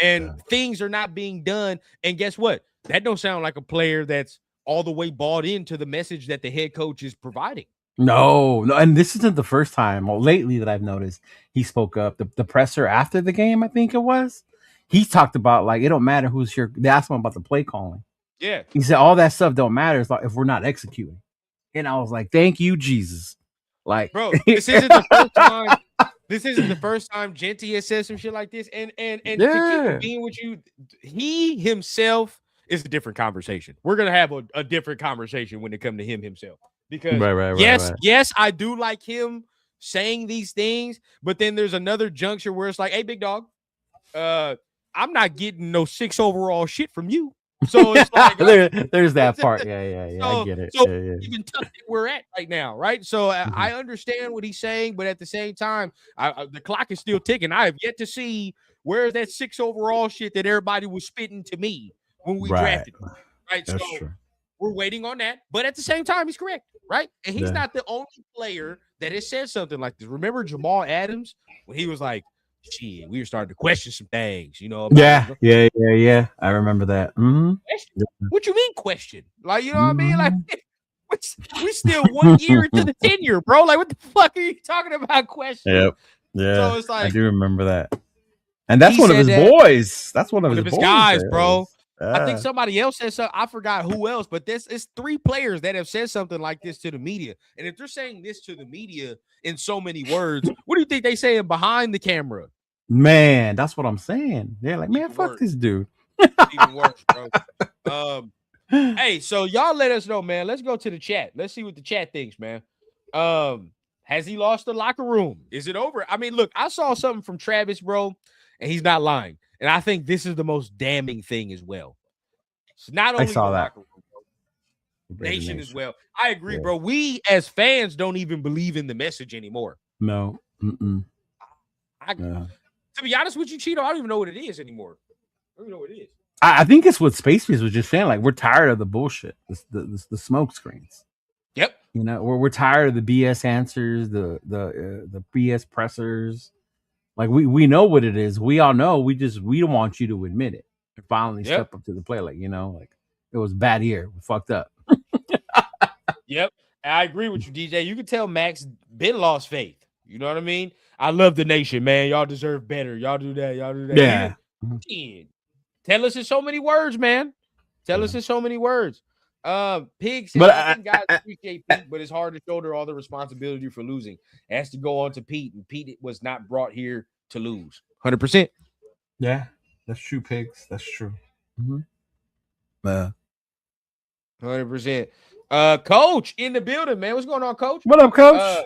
And things are not being done. And guess what? That don't sound like a player that's all the way bought into the message that the head coach is providing. No, and this isn't the first time lately that I've noticed he spoke up. The presser after the game, I think it was, he talked about like it don't matter who's here. They asked him about the play calling. Yeah, he said all that stuff don't matter if we're not executing. And I was like, thank you, Jesus. Like, bro, this isn't the first time. This isn't the first time Genty has said some shit like this. And to keep being with you, he himself is a different conversation. We're gonna have a different conversation when it comes to him himself. Because yes, I do like him saying these things, but then there's another juncture where it's like, hey, big dog, I'm not getting no 6 overall shit from you. So it's like there's that part. Yeah. So, I get it. So even tough that we're at right now, right? So I understand what he's saying, but at the same time, the clock is still ticking. I have yet to see where's that 6 overall shit that everybody was spitting to me when we drafted him. Right. That's so true. we're waiting on that. But at the same time, he's correct. Right. And he's not the only player that has said something like this. Remember Jamal Adams when he was like, shit, we were starting to question some things, about Yeah. I remember that. Mm-hmm. What you mean question? Like, you know what I mean? Like, we still 1 year into the tenure, bro. Like, what the fuck are you talking about question? Yep. Yeah. So it's like, I do remember that. And that's one of his boys. That's one of his boys guys, bro. Yeah. I think somebody else said something. I forgot who else, but it's 3 players that have said something like this to the media. And if they're saying this to the media in so many words, what do you think they saying behind the camera? Man, that's what I'm saying. They're like, man, fuck this dude. Even worse, bro. Hey, so y'all let us know, man. Let's go to the chat. Let's see what the chat thinks, man. Has he lost the locker room? Is it over? I mean, look, I saw something from Travis, bro, and he's not lying. And I think this is the most damning thing as well. It's not only I saw the that. locker room, bro, nation as well. I agree, bro. We as fans don't even believe in the message anymore. No. To be honest with you, Cheeto, I don't even know what it is anymore. I don't even know what it is. I think it's what Space Beast was just saying. Like, we're tired of the bullshit, the smoke screens. Yep. We're tired of the BS answers, the BS pressers. Like, we know what it is. We all know. We don't want you to admit it. To finally step up to the plate. Like, like it was bad here. We fucked up. Yep. I agree with you, DJ. You can tell Max been lost faith. You know what I mean? I love the nation, man. Y'all deserve better. Y'all do that. Yeah. Tell us in so many words, man. Tell us in so many words. Pig said, I think guys appreciate Pete, but it's hard to shoulder all the responsibility for losing. It has to go on to Pete, and Pete was not brought here to lose. 100%. Yeah, that's true, Pigs. That's true. 100%. Coach in the building, man. What's going on, Coach? What up, Coach?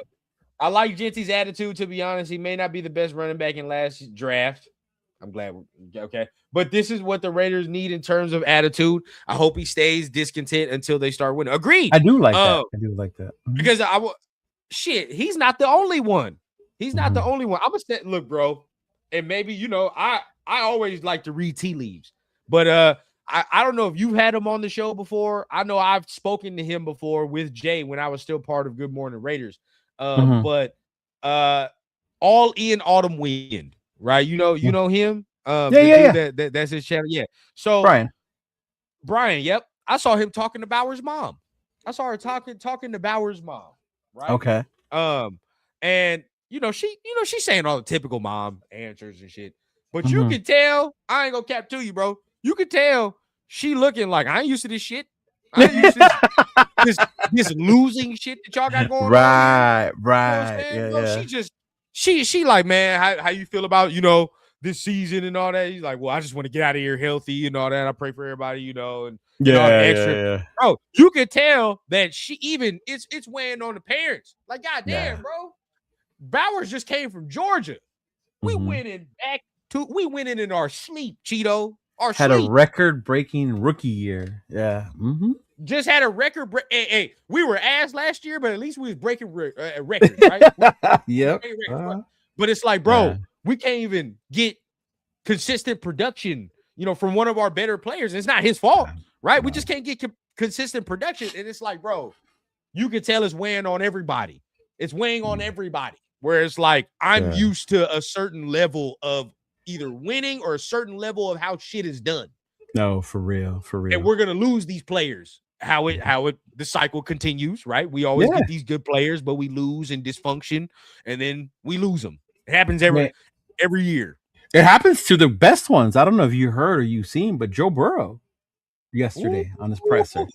I like Genty's attitude, to be honest. He may not be the best running back in last draft. I'm glad. Okay. But this is what the Raiders need in terms of attitude. I hope he stays discontent until they start winning. Agreed. I do like that. Because he's not the only one. He's not the only one. I'm going to say, look, bro, and maybe, I always like to read tea leaves. But I don't know if you've had him on the show before. I know I've spoken to him before with Jay when I was still part of Good Morning Raiders. But All in Autumn Wind, right? You know him. That's his channel. Yeah. So Brian. Yep. I saw him talking to Bauer's mom. I saw her talking to Bauer's mom. Right. Okay. And she's saying all the typical mom answers and shit. But you can tell. I ain't gonna cap to you, bro. You can tell she looking like I ain't used to this shit. I ain't used to this losing shit that y'all got going on. Right. She like, man, how you feel about this season and all that? He's like, well, I just want to get out of here healthy and all that. I pray for everybody, and all the extra. Bro, you can tell that it's weighing on the parents. Like, goddamn, bro. Bowers just came from Georgia. We went in in our sleep, Cheeto. Had a record-breaking rookie year. Yeah. Just had a record. Hey, we were ass last year, but at least we was breaking records, right? Yep. But it's like, bro, we can't even get consistent production, from one of our better players. It's not his fault, right? We just can't get consistent production. And it's like, bro, you can tell it's weighing on everybody. It's weighing on everybody. Where it's like, I'm used to a certain level of either winning or a certain level of how shit is done. No, for real. And we're gonna lose these players. The cycle continues, right? We always get these good players, but we lose in dysfunction, and then we lose them. It happens every year. It happens to the best ones. I don't know if you heard or you've seen, but Joe Burrow yesterday on his presser,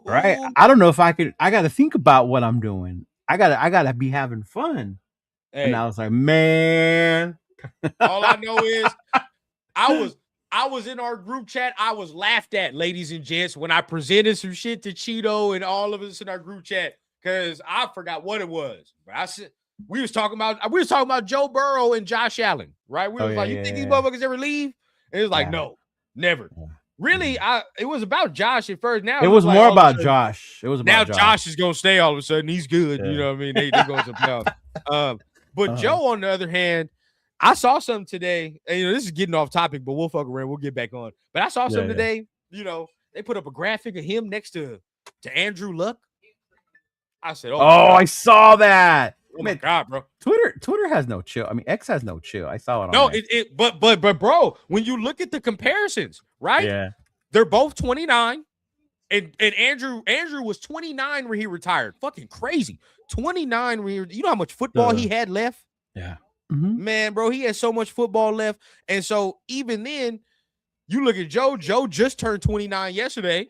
right? I don't know if I could. I got to think about what I'm doing. I gotta be having fun. Hey. And I was like, man. All I know is I was in our group chat. I was laughed at, ladies and gents, when I presented some shit to Cheeto and all of us in our group chat, because I forgot what it was. But we was talking about Joe Burrow and Josh Allen, right? We was you think these motherfuckers ever leave? And it was like, no, never. Yeah. Really, it was about Josh at first. Now it was more about Josh. It was about Josh is gonna stay all of a sudden. He's good. You know what I mean? They going to playoffs. But Joe, on the other hand, I saw something today, and this is getting off topic, but we'll fuck around. We'll get back on. But I saw something today, They put up a graphic of him next to Andrew Luck. I said, "Oh, I saw that." Oh my God, bro! Twitter has no chill. I mean, X has no chill. I saw it. But bro, when you look at the comparisons, right? Yeah, they're both 29, and Andrew was 29 when he retired. Fucking crazy. 29 when you know how much football he had left. Yeah, man, bro, he had so much football left, and so even then, you look at Joe. Joe just turned 29 yesterday,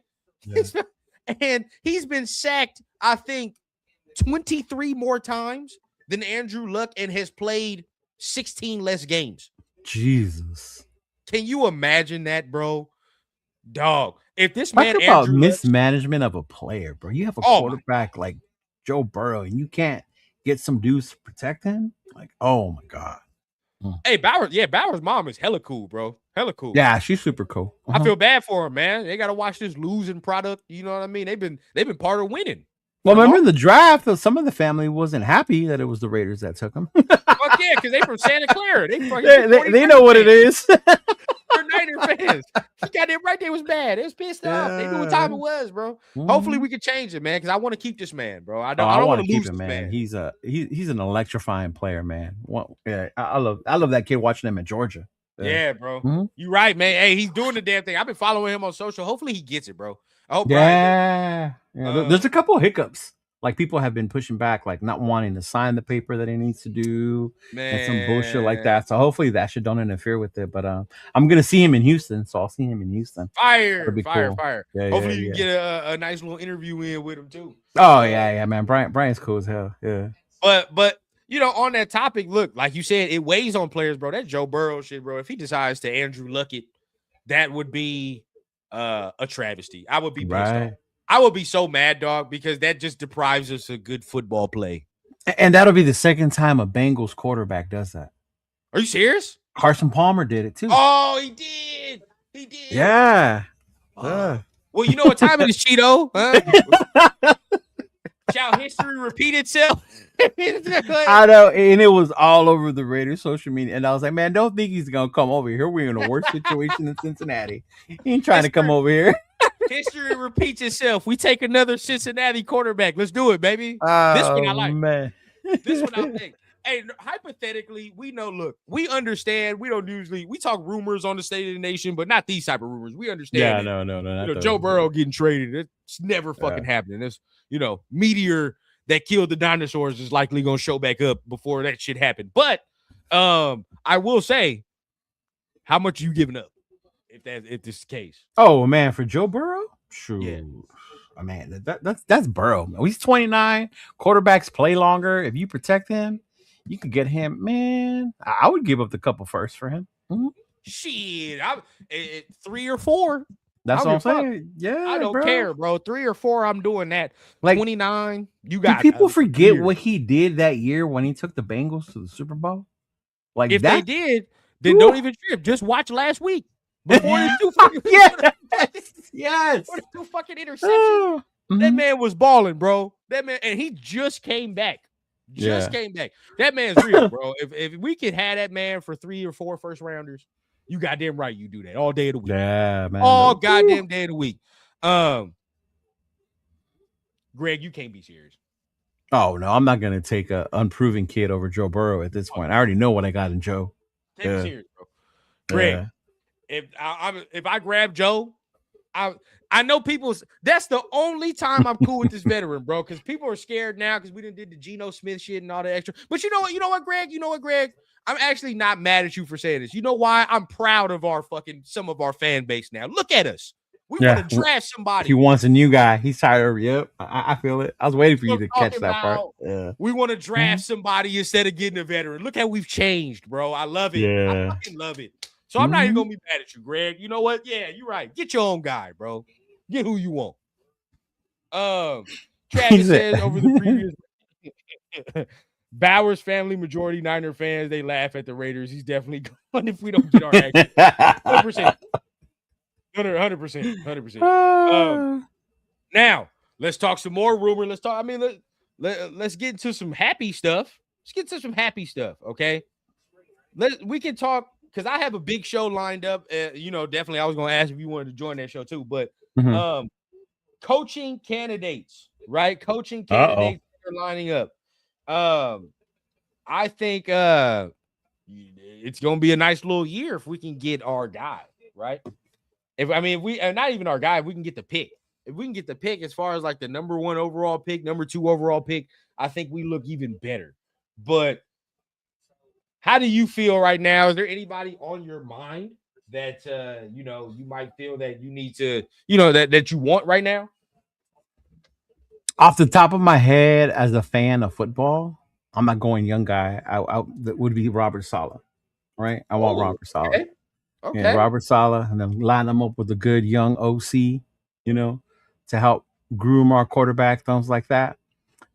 and he's been sacked, I think, 23 more times than Andrew Luck and has played 16 less games. Jesus. Can you imagine that, bro? Dog. If this Talk man about Andrew mismanagement of a player, bro. You have a quarterback like Joe Burrow and you can't get some dudes to protect him? Like, oh my God. Hey, Bauer's mom is hella cool, bro. Hella cool. Yeah, she's super cool. I feel bad for him, man. They gotta watch this losing product. You know what I mean? They've been part of winning. Well, remember in the draft, some of the family wasn't happy that it was the Raiders that took him. Fuck yeah, because they from Santa Clara. They know what it is. They're Niner fans. He got it right. They was mad. They was pissed off. They knew what time it was, bro. Hopefully we can change it, man, because I want to keep this man, bro. I don't want to lose him, man. He's an electrifying player, man. I love that kid watching him in Georgia. Yeah, bro. You right, man. Hey, he's doing the damn thing. I've been following him on social. Hopefully he gets it, bro. I hope. There's a couple of hiccups. Like people have been pushing back, like not wanting to sign the paper that he needs to do, and some bullshit like that. So hopefully that shit don't interfere with it. But I'm gonna see him in Houston, so I'll see him in Houston. Fire. Yeah, hopefully you can get a nice little interview in with him too. Oh yeah, man. Brian's cool as hell. Yeah. But you know, on that topic, look, like you said, it weighs on players, bro. That Joe Burrow shit, bro. If he decides to Andrew Luck it, that would be a travesty. I would be pissed off. I would be so mad, dog, because that just deprives us of good football play. And that'll be the second time a Bengals quarterback does that. Are you serious? Carson Palmer did it too. Oh, he did. He did. Yeah. Well, you know what time it is, Cheeto? Huh? Shall history repeat itself? I know, and it was all over the Raiders social media. And I was like, man, don't think he's gonna come over here. We're in a worse situation in Cincinnati. He ain't trying to come over here. History repeats itself. We take another Cincinnati quarterback. Let's do it, baby. This one I like. Man. This one I think. Hey, hypothetically, we know, look, we understand. We talk rumors on the State of the Nation, but not these type of rumors. We understand. Yeah, no. Joe Burrow getting traded. It's never fucking happening. It's, meteor that killed the dinosaurs is likely going to show back up before that shit happened. But I will say, how much you giving up? If this is the case. Oh man, for Joe Burrow? Sure. Yeah. I mean, that's Burrow. He's 29. Quarterbacks play longer. If you protect him, you could get him. Man, I would give up the couple first for him. Shit, 3 or 4. That's what I'm saying. Yeah, I don't care, bro. 3 or 4, I'm doing that. Like 29, you got. Do people forget what he did that year when he took the Bengals to the Super Bowl? Like if they did, then don't even trip. Just watch last week. Before the 2 fucking yes, 2 fucking interceptions. That man was balling, bro. That man, and he just came back. Came back. That man's real, bro. If we could have that man for 3 or 4 first rounders, you goddamn right you do that all day of the week. Yeah, man. All goddamn day of the week. Greg, you can't be serious. Oh no, I'm not gonna take a unproven kid over Joe Burrow at this point. I already know what I got in Joe. Can't be serious, bro. Greg. If I grab Joe, I know that's the only time I'm cool with this veteran, bro, because people are scared now because we done did the Geno Smith shit and all the extra. But you know what, Greg? I'm actually not mad at you for saying this. You know why? I'm proud of some of our fan base now. Look at us. We want to draft somebody. He wants a new guy. He's tired of it. Yep. I feel it. I was waiting for you to catch that part. Yeah. We want to draft somebody instead of getting a veteran. Look how we've changed, bro. I love it. Yeah. I fucking love it. So I'm not even gonna be mad at you, Greg. You know what? Yeah, you're right. Get your own guy, bro. Get who you want. Travis says over the previous Bowers family majority Niner fans, they laugh at the Raiders. He's definitely going if we don't get our action. 100%. 100%. Now let's talk some more rumor. Let's get into some happy stuff. Let's get to some happy stuff, okay? We can talk. Because I have a big show lined up. Definitely I was going to ask if you wanted to join that show too. But Mm-hmm. Coaching candidates, right? Coaching candidates are lining up. I think it's gonna be a nice little year if we can get our guy, right? If we not even our guy, if we can get the pick. If we can get the pick as far as like the number 1 overall pick, number 2 overall pick, I think we look even better. But how do you feel right now? Is there anybody on your mind that you might feel that you need to, that you want right now? Off the top of my head, as a fan of football, I'm not going young guy. I that would be Robert Saleh, right? I want Robert Saleh. Okay. Yeah, Robert Saleh, and then line them up with a good young OC, to help groom our quarterback, things like that.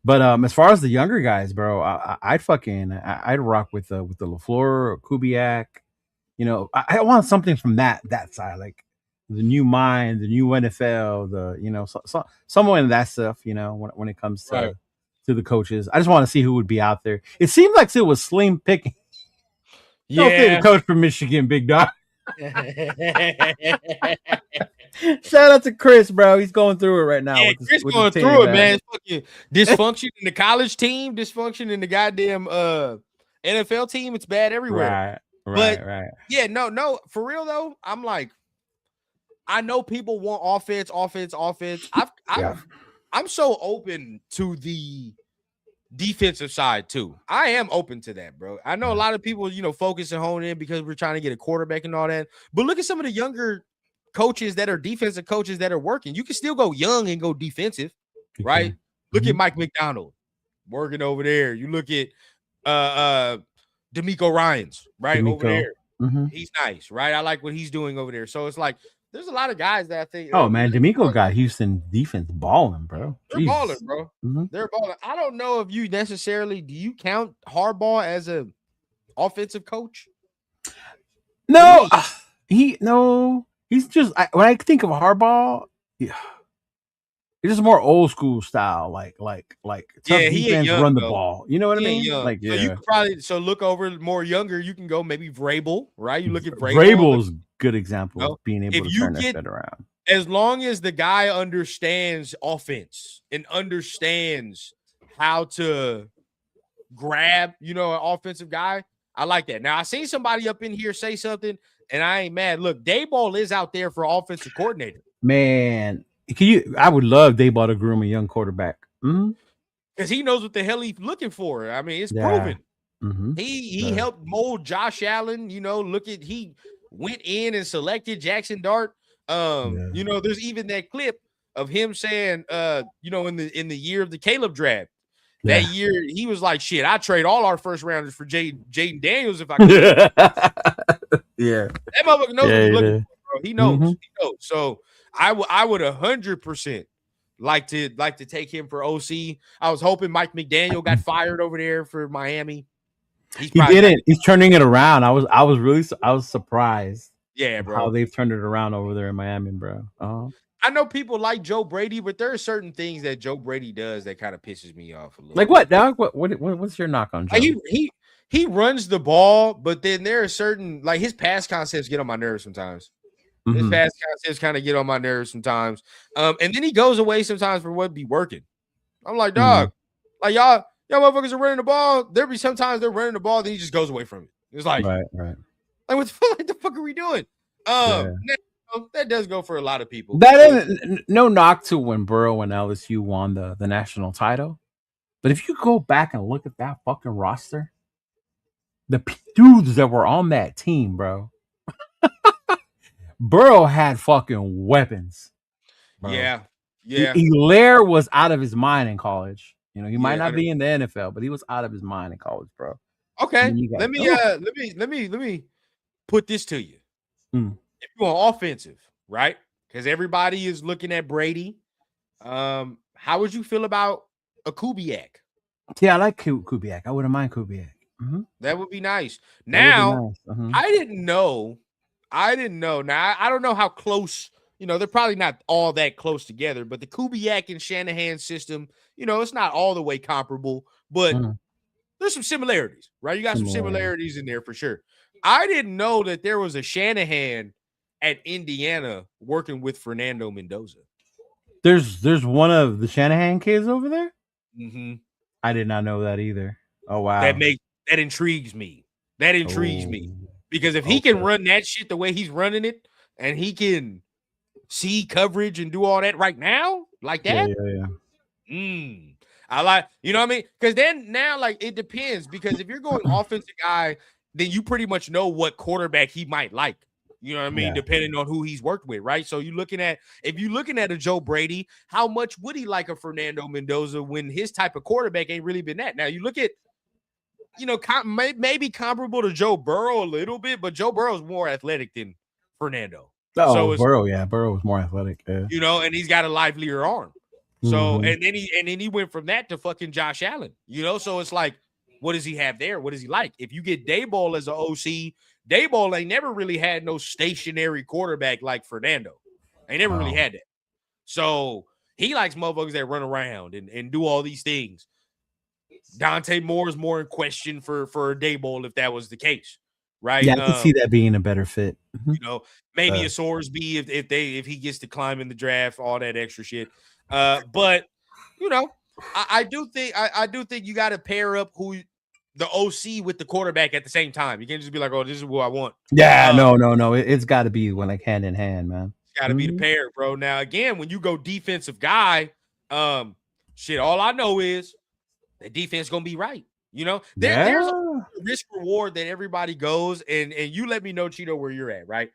But as far as the younger guys, bro, I'd rock with the LaFleur or Kubiak. I want something from that side, like the new mind, the new NFL, someone in that stuff. When it comes to the coaches, I just want to see who would be out there. It seemed like it was slim picking. Yeah, the coach from Michigan, big dog. Shout out to Chris, bro. He's going through it right now. Yeah, Chris going through it, man. It's fucking dysfunction in the college team, dysfunction in the goddamn NFL team. It's bad everywhere. Right. Yeah, no. For real though, I'm like, I know people want offense. I'm so open to the defensive side too. I am open to that, bro. I know a lot of people, focus and hone in because we're trying to get a quarterback and all that. But look at some of the younger coaches that are defensive coaches that are working. You can still go young and go defensive, right? Look at Mike McDonald working over there. You look at DeMeco Ryans, right? Over there. He's nice, right? I like what he's doing over there. So it's like there's a lot of guys that I think. Oh man, DeMeco got Houston defense balling, bro. They're balling, bro. They're balling. I don't know if you necessarily do you count Harbaugh as a offensive coach? No, he's just when I think of Harbaugh, he's just more old school style, like tough defense, run the ball. You know what I mean? Like, so you could probably look over more younger. You can go maybe Vrabel, right? You look at Vrabel. Vrabel's good example of being able to turn that shit around. As long as the guy understands offense and understands how to grab, an offensive guy, I like that. Now I seen somebody up in here say something, and I ain't mad. Look, Daboll is out there for offensive coordinator. Man. I would love Daboll to groom a young quarterback. Because he knows what the hell he's looking for. I mean, it's proven. He helped mold Josh Allen. He went in and selected Jackson Dart. There's even that clip of him saying, in the year of the Caleb draft, that year he was like, "Shit, I trade all our first rounders for Jaden Daniels if I could." Yeah, that motherfucker knows what he's looking for, bro. He knows. He knows. So I would 100% like to take him for OC. I was hoping Mike McDaniel got fired over there for Miami. He didn't. He's turning it around. I was surprised. Yeah, bro. How they've turned it around over there in Miami, bro. I know people like Joe Brady, but there are certain things that Joe Brady does that kind of pisses me off a little. Like what, dog? What's your knock on Joe? He runs the ball, but then there are certain his pass concepts get on my nerves sometimes. His pass concepts kind of get on my nerves sometimes. And then he goes away sometimes for what be working. I'm like, dog, like y'all motherfuckers are running the ball. There be sometimes they're running the ball, then he just goes away from it. It's like, right. Like what the fuck are we doing? That does go for a lot of people. That is no knock to when Burrow and LSU won the national title. But if you go back and look at that fucking roster, the dudes that were on that team, bro. Burrow had fucking weapons. Bro. Yeah. Hilaire was out of his mind in college. He might not be in the NFL, but he was out of his mind in college, bro. Okay. Let me put this to you. If you want offensive, right? Because everybody is looking at Brady. How would you feel about a Kubiak? Yeah, I like Kubiak. I wouldn't mind Kubiak. That would be nice. Now, I didn't know. Now, I don't know how close, they're probably not all that close together, but the Kubiak and Shanahan system, it's not all the way comparable, but there's some similarities, right? You got some similarities in there for sure. I didn't know that there was a Shanahan at Indiana working with Fernando Mendoza. There's one of the Shanahan kids over there. Mm-hmm. I did not know that either. Oh wow, that intrigues me. That intrigues me because if he can run that shit the way he's running it, and he can see coverage and do all that right now, like that, I like, you know what I mean? Because then now, like, it depends. Because if you're going offensive guy, then you pretty much know what quarterback he might like. You know what I mean? Depending on who he's worked with, right? So if you're looking at a Joe Brady, how much would he like a Fernando Mendoza when his type of quarterback ain't really been that? Now you look at, maybe comparable to Joe Burrow a little bit, but Joe Burrow's more athletic than Fernando. Oh, so Burrow was more athletic. Yeah. And he's got a livelier arm. So and then he went from that to fucking Josh Allen. So it's like, what does he have there? What is he like? If you get Daboll as an OC, Daboll ain't never really had no stationary quarterback like Fernando. Ain't never really had that. So he likes motherfuckers that run around and do all these things. Dante Moore is more in question for Daboll if that was the case, right? Yeah, I can see that being a better fit. Maybe a Sorsby if he gets to climb in the draft, all that extra shit. But I do think you got to pair up the OC with the quarterback at the same time. You can't just be like, oh, this is what I want. Yeah, no. It's got to be like hand in hand, man. It's got to be the pair, bro. Now, again, when you go defensive guy, all I know is the defense gonna be right. There's a risk reward that everybody goes, and you let me know, Cheeto, where you're at, right?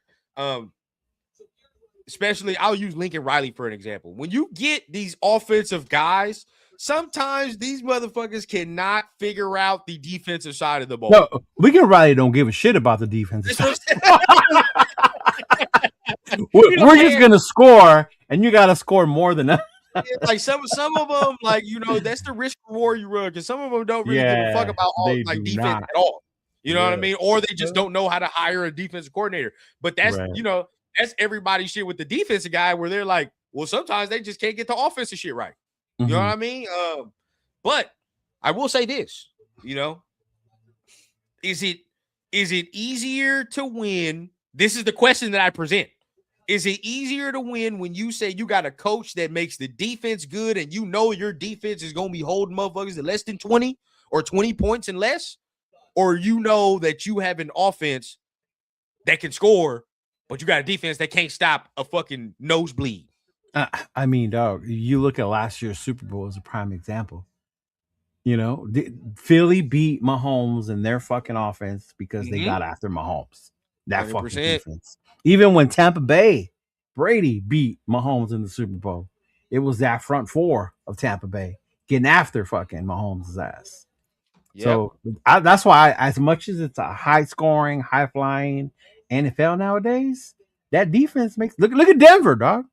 Especially, I'll use Lincoln Riley for an example. When you get these offensive guys, sometimes these motherfuckers cannot figure out the defensive side of the ball. No, Lincoln Riley don't give a shit about the defensive side. We're just gonna score, and you gotta score more than us. Like some of them, like that's the risk reward you run, because some of them don't really give a fuck about defense at all. You know what I mean? Or they just don't know how to hire a defensive coordinator. But that's that's everybody's shit with the defensive guy, where they're like, well, sometimes they just can't get the offensive shit right. You know what I mean? But I will say this, is it easier to win? This is the question that I present. Is it easier to win when you say you got a coach that makes the defense good and your defense is going to be holding motherfuckers to less than 20 or 20 points and less? Or that you have an offense that can score, but you got a defense that can't stop a fucking nosebleed? I mean, dog, you look at last year's Super Bowl as a prime example. Philly beat Mahomes and their fucking offense because they got after Mahomes. That 100%. Fucking defense. Even when Tampa Bay, Brady beat Mahomes in the Super Bowl, it was that front four of Tampa Bay getting after fucking Mahomes' ass. Yep. So that's why, as much as it's a high-scoring, high-flying NFL nowadays, that defense makes look at Denver, dog.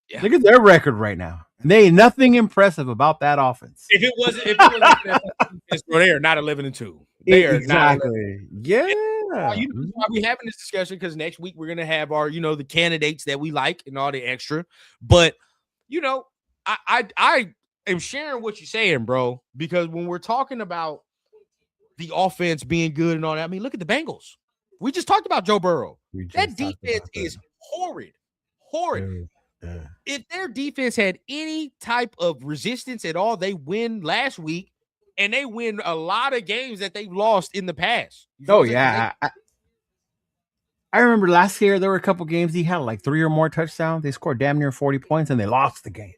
Yeah. Look at their record right now. And they ain't nothing impressive about that offense. If it wasn't they are not 11-2. They are exactly. Not 11-2. Yeah. Why we having this discussion, because next week we're gonna have our, the candidates that we like and all the extra. But I am sharing what you're saying, bro, because when we're talking about the offense being good and all that, I mean, look at the Bengals. We just talked about Joe Burrow. That defense is horrid. Yeah. If their defense had any type of resistance at all, they win last week, and they win a lot of games that they've lost in the past. I remember last year there were a couple games he had like 3 or more touchdowns. They scored damn near 40 points, and they lost the game.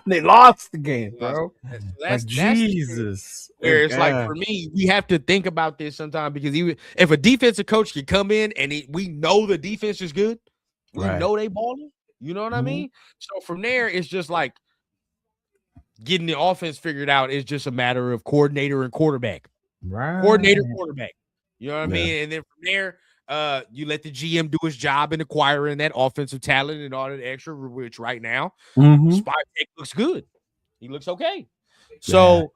They lost the game, bro. That's Jesus. Where it's like, for me, we have to think about this sometimes, because even if a defensive coach can come in and we know the defense is good, we know they balling. You know what I mean? So from there, it's just like getting the offense figured out is just a matter of coordinator and quarterback. Right. Coordinator, quarterback. You know what I mean? And then from there, you let the GM do his job in acquiring that offensive talent and all that extra, which right now, Spy Tech looks good. He looks okay. So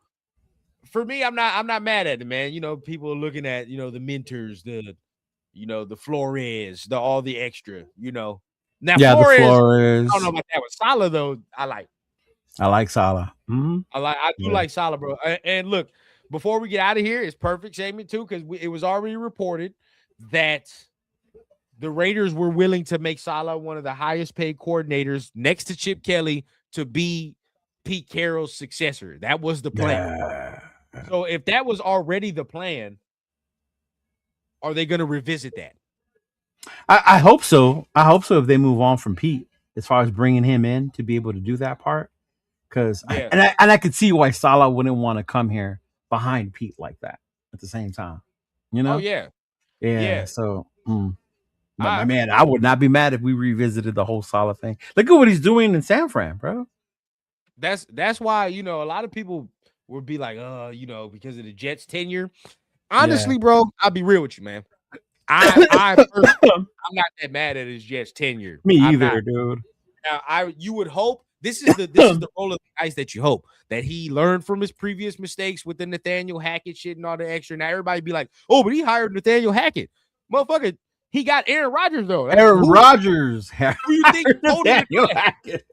for me, I'm not mad at it, man. People are looking at, the Mentors, the Flores, all the extra, Now, Flores, I don't know about that with Salah, though. I like Salah. I do like Salah, bro. And look, before we get out of here, it's perfect segment too, because it was already reported that the Raiders were willing to make Saleh one of the highest paid coordinators next to Chip Kelly to be Pete Carroll's successor. That was the plan. Yeah. So if that was already the plan, are they going to revisit that? I hope so. I hope so if they move on from Pete as far as bringing him in to be able to do that part. Because I could see why Saleh wouldn't want to come here behind Pete like that at the same time. You know? Oh, yeah. So, but man, I would not be mad if we revisited the whole Saleh thing. Look at what he's doing in San Fran, bro. That's why, a lot of people would be like, because of the Jets tenure. Honestly, bro, I'll be real with you, man. I'm not that mad at his Jets tenure. Me either, dude. Now, you would hope this is the roll of the dice that you hope that he learned from his previous mistakes with the Nathaniel Hackett shit and all the extra. Now everybody be like, oh, but he hired Nathaniel Hackett, motherfucker. He got Aaron Rodgers though. Rodgers. Who you think Nathaniel Hackett?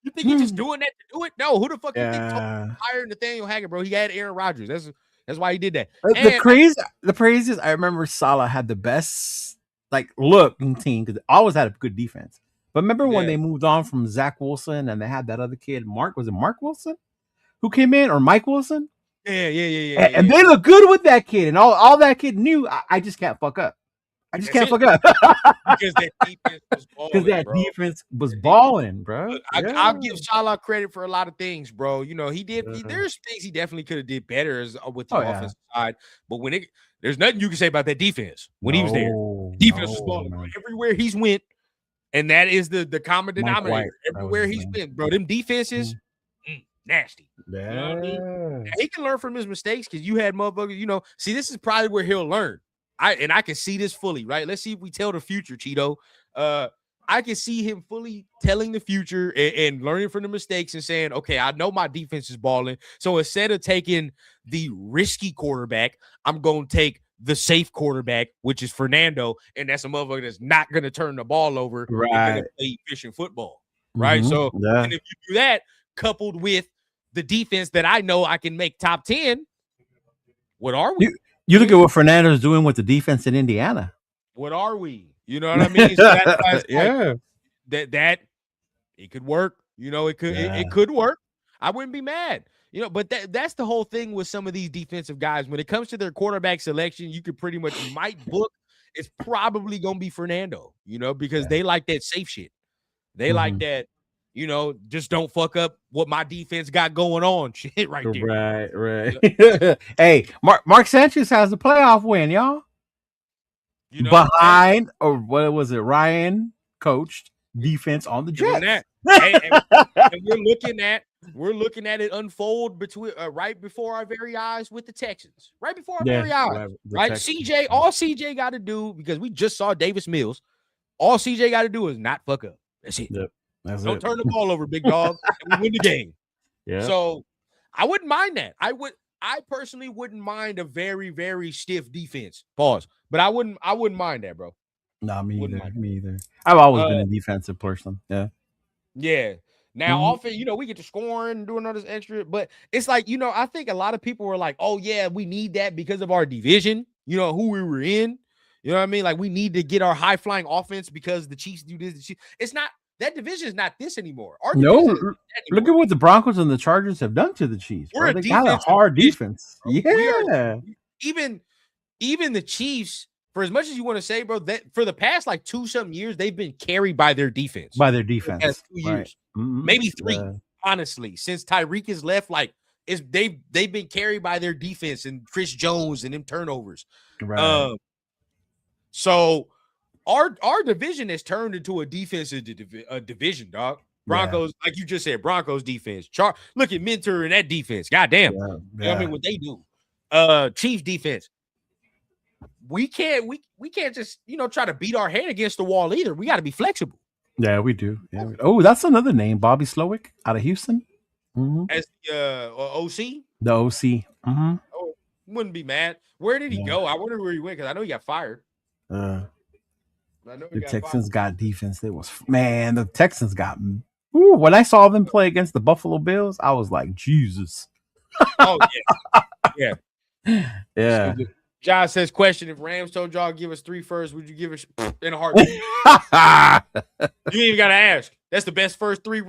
You think he's just doing that to do it? No, who the fuck you think hired Nathaniel Hackett, bro? He had Aaron Rodgers. That's why he did that. The craziest, I remember Saleh had the best looking team because they always had a good defense. But remember when they moved on from Zach Wilson and they had that other kid, Mark Wilson, who came in, or Mike Wilson? Yeah. And they look good with that kid, and all that kid knew, I just can't fuck up. Fuck up because that defense was balling. Defense was balling, bro. Look, I'll give Saleh credit for a lot of things, bro. He did. There's things he definitely could have did better with the offensive side, but there's nothing you can say about that defense when he was there. Defense was balling everywhere he's went, and that is the common denominator. Everywhere he's been, bro. Them defenses. Nasty. Yeah. You know what I mean? He can learn from his mistakes because you had motherfuckers, see, this is probably where he'll learn. I can see this fully, right? Let's see if we tell the future, Cheeto. I can see him fully telling the future and learning from the mistakes and saying, okay, I know my defense is balling. So instead of taking the risky quarterback, I'm going to take the safe quarterback, which is Fernando. And that's a motherfucker that's not going to turn the ball over. Right. And play efficient football. Right. So and if you do that, coupled with the defense that I know I can make top 10, what are we? You look at what Fernando's doing with the defense in Indiana. What are we? You know what I mean? So that's that it could work. It could work. I wouldn't be mad. But that's the whole thing with some of these defensive guys. When it comes to their quarterback selection, you could pretty much might book. It's probably gonna be Fernando. Because they like that safe shit. They like that. Just don't fuck up what my defense got going on. Shit, right there. Right. Hey, Mark Sanchez has a playoff win, y'all. Behind, or what was it? Ryan coached defense on the Jets. And we're looking at it unfold between right before our very eyes with the Texans. Right before our very eyes. Right. CJ, all CJ got to do, because we just saw Davis Mills. All CJ got to do is not fuck up. That's it. Yep. Don't turn the ball over, big dog, and we win the game. Yeah. So I wouldn't mind that. I personally wouldn't mind a very, very stiff defense. Pause. But I wouldn't mind that, bro. No, me either. I've always been a defensive person. Yeah. Yeah. Now, often, we get to scoring and doing all this extra, but it's like, I think a lot of people were like, oh, yeah, we need that because of our division, who we were in. You know what I mean? Like, we need to get our high-flying offense because the Chiefs do this. It's not. That division is not this anymore. Look at what the Broncos and the Chargers have done to the Chiefs. They got a hard defense. Yeah. Even the Chiefs, for as much as you want to say, bro, that for the past 2-something years, they've been carried by their defense. By their defense. The 2 years. Maybe 3, honestly. Since Tyreek has left, they've been carried by their defense and Chris Jones and them turnovers. Right. So our division has turned into a defensive division, dog. Broncos, like you just said, Broncos defense. Look at Mentor and that defense. Goddamn. You know what I mean? What they do. Chiefs defense. We can't just try to beat our head against the wall either. We got to be flexible. Yeah, we do. Yeah. Oh, that's another name, Bobby Slowick out of Houston. As the OC. The OC. Oh, wouldn't be mad. Where did he go? I wonder where he went because I know he got fired. The Texans got defense. The Texans got. Ooh, when I saw them play against the Buffalo Bills, I was like, Jesus. Oh yeah, yeah. Yeah. Josh says, question, if Rams told y'all give us 3 firsts, would you give us in a heartbeat? You ain't even got to ask. That's the best first 3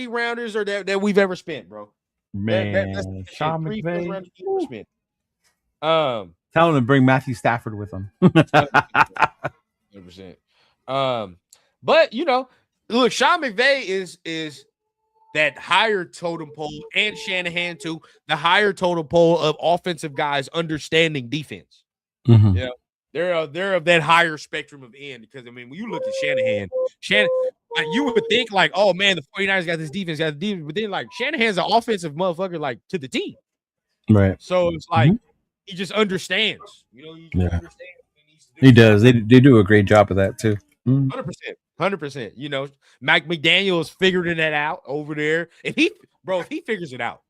rounders or that we've ever spent, bro. Man, that's Sean McVay. Rounders we've ever spent. Tell him to bring Matthew Stafford with him. 100%. But look, Sean McVay is that higher totem pole, and Shanahan too, the higher totem pole of offensive guys understanding defense. Mm-hmm. They're of that higher spectrum of end, because when you look at Shanahan, like, you would think like, oh man, the 49ers got this defense, but then like Shanahan's an offensive motherfucker, like, to the team. Right. So it's like he just understands. Understands. He does. They do a great job of that too. 100%. Mike McDaniel's figuring that out over there. If he figures it out,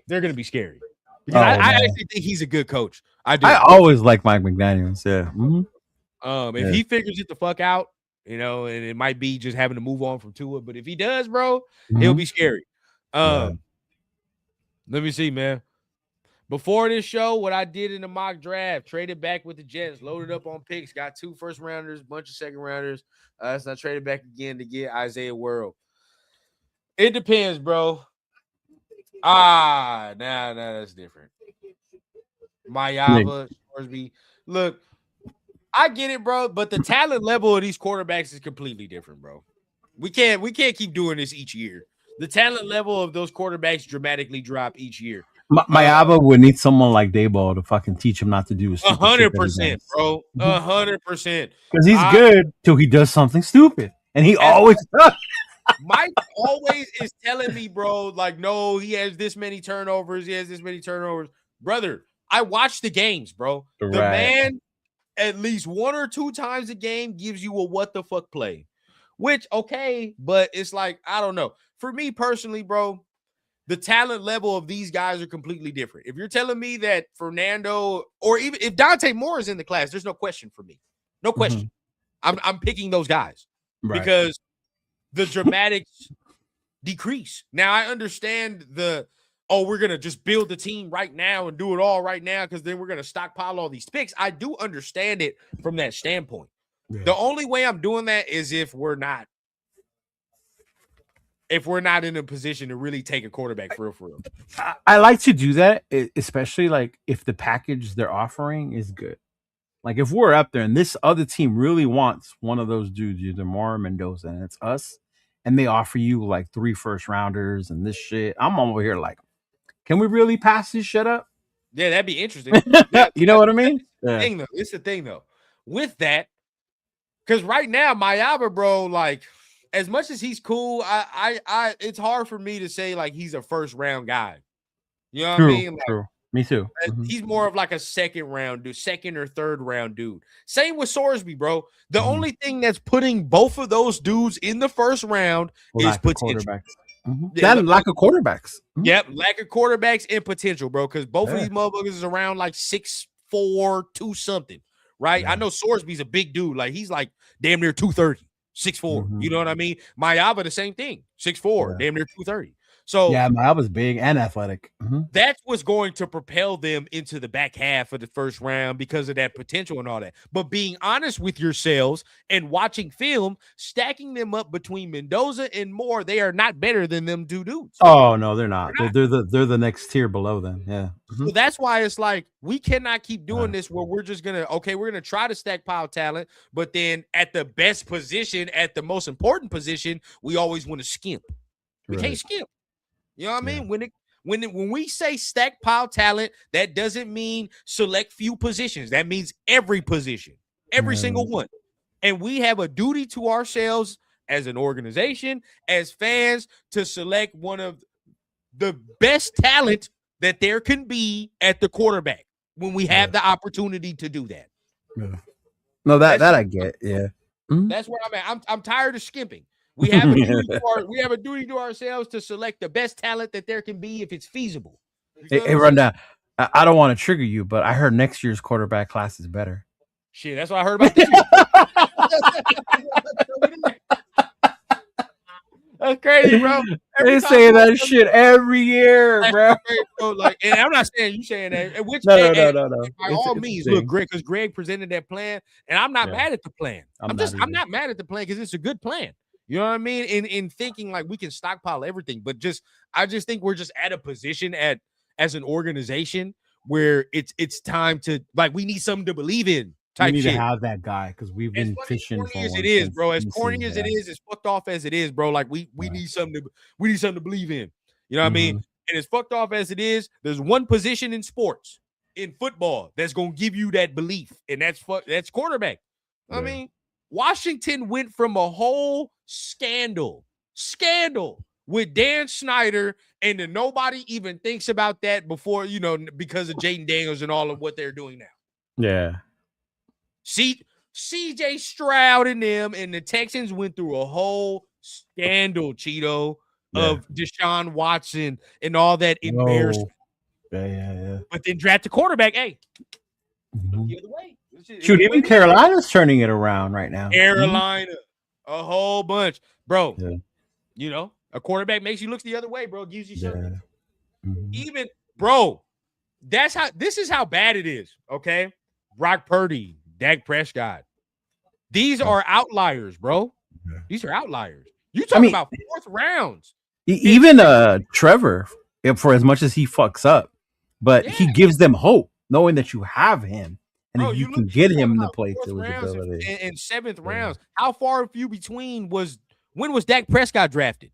they're gonna be scary. Because I actually think he's a good coach. I do. I always like Mike McDaniel's. Yeah. If he figures it the fuck out, and it might be just having to move on from Tua, but if he does, bro, he'll be scary. Let me see, man. Before this show, what I did in the mock draft, traded back with the Jets, loaded up on picks, got 2 first rounders, bunch of second rounders. So I traded back again to get Isaiah World. It depends, bro. Nah, that's different. Mayava, Scoresby. Look, I get it, bro, but the talent level of these quarterbacks is completely different, bro. We can't keep doing this each year. The talent level of those quarterbacks dramatically drop each year. Mayava would need someone like Dayball to fucking teach him not to do 100%, bro. 100%. Because he's good till he does something stupid, and he always does. Mike always is telling me, bro, like, no, he has this many turnovers. Brother, I watch the games, bro. The man, at least 1 or 2 times a game, gives you a what the fuck play. Which, okay, but it's like, I don't know. For me personally, bro, the talent level of these guys are completely different. If you're telling me that Fernando, or even if Dante Moore is in the class, there's no question for me. No question. I'm picking those guys because the dramatics decrease. Now, I understand we're going to just build the team right now and do it all right now because then we're going to stockpile all these picks. I do understand it from that standpoint. Yeah. The only way I'm doing that is if we're not in a position to really take a quarterback for real. I like to do that, especially like if the package they're offering is good. Like if we're up there and this other team really wants one of those dudes, either Moore or Mendoza, and it's us, and they offer you like 3 first rounders and this shit, I'm over here like, can we really pass this shit up? Yeah, that'd be interesting. You know what I mean? It's the thing though. With that, because right now, Mayaba, bro, like, as much as he's cool, I it's hard for me to say like he's a first round guy. You know what I mean? Like, true. Me too. He's more of like a second or third round dude. Same with Sorsby, bro. The only thing that's putting both of those dudes in the first round is potential. Lack of quarterbacks. Yep, lack of quarterbacks and potential, bro. Because both of these motherfuckers is around like 6'4", 2 something, right? Yeah. I know Sorsby's a big dude. Like he's like damn near 230. 6'4", you know what I mean? Mayava, the same thing, 6'4", damn near 230. So yeah, Mayaba's big and athletic. That's what's going to propel them into the back half of the first round because of that potential and all that. But being honest with yourselves and watching film, stacking them up between Mendoza and Moore, they are not better than them 2 dudes. Oh no, they're not. They're the next tier below them. Yeah. So that's why it's like we cannot keep doing this where we're just we're gonna try to stackpile talent, but then at the best position, at the most important position, we always want to skimp. We can't skimp. You know what I mean? When we say stack pile talent, that doesn't mean select few positions. That means every position, every single one. And we have a duty to ourselves as an organization, as fans, to select one of the best talent that there can be at the quarterback when we have the opportunity to do that. Yeah. No, that I get. Yeah. That's where I'm at. I'm tired of skimping. We have a duty to ourselves to select the best talent that there can be if it's feasible. Hey, Rundown. I don't want to trigger you, but I heard next year's quarterback class is better. Shit, that's what I heard about this That's crazy, bro. They say that shit every year, bro. Like, and I'm not saying you saying that. Which No. By all means, look, Greg, because Greg presented that plan, and I'm not mad at the plan. I'm not mad at the plan because it's a good plan. You know what I mean? In thinking like we can stockpile everything, but I just think we're just at a position as an organization where it's time to like we need something to believe in. We need to have that guy because we've been fishing for as it is, bro. As corny as it is, as fucked off as it is, bro. Like we need something to believe in. You know what I mean? And as fucked off as it is, there's one position in sports, in football, that's gonna give you that belief, and that's quarterback. I mean, Washington went from a whole scandal with Dan Snyder, and then nobody even thinks about that before, because of Jaden Daniels and all of what they're doing now. Yeah. CJ Stroud and them and the Texans went through a whole scandal, Cheeto, of Deshaun Watson and all that embarrassment. Yeah. But then draft a quarterback. Hey, the other way. Shoot, even Carolina's turning it around right now. Carolina, a whole bunch, bro. Yeah. A quarterback makes you look the other way, bro. Gives you something. Even, bro, this is how bad it is. Okay, Brock Purdy, Dak Prescott. These are outliers, bro. These are outliers. You talking about fourth rounds. Even Trevor, for as much as he fucks up, but he gives them hope, knowing that you have him. And if you can get him to play to his ability. In seventh rounds, how far few between when was Dak Prescott drafted?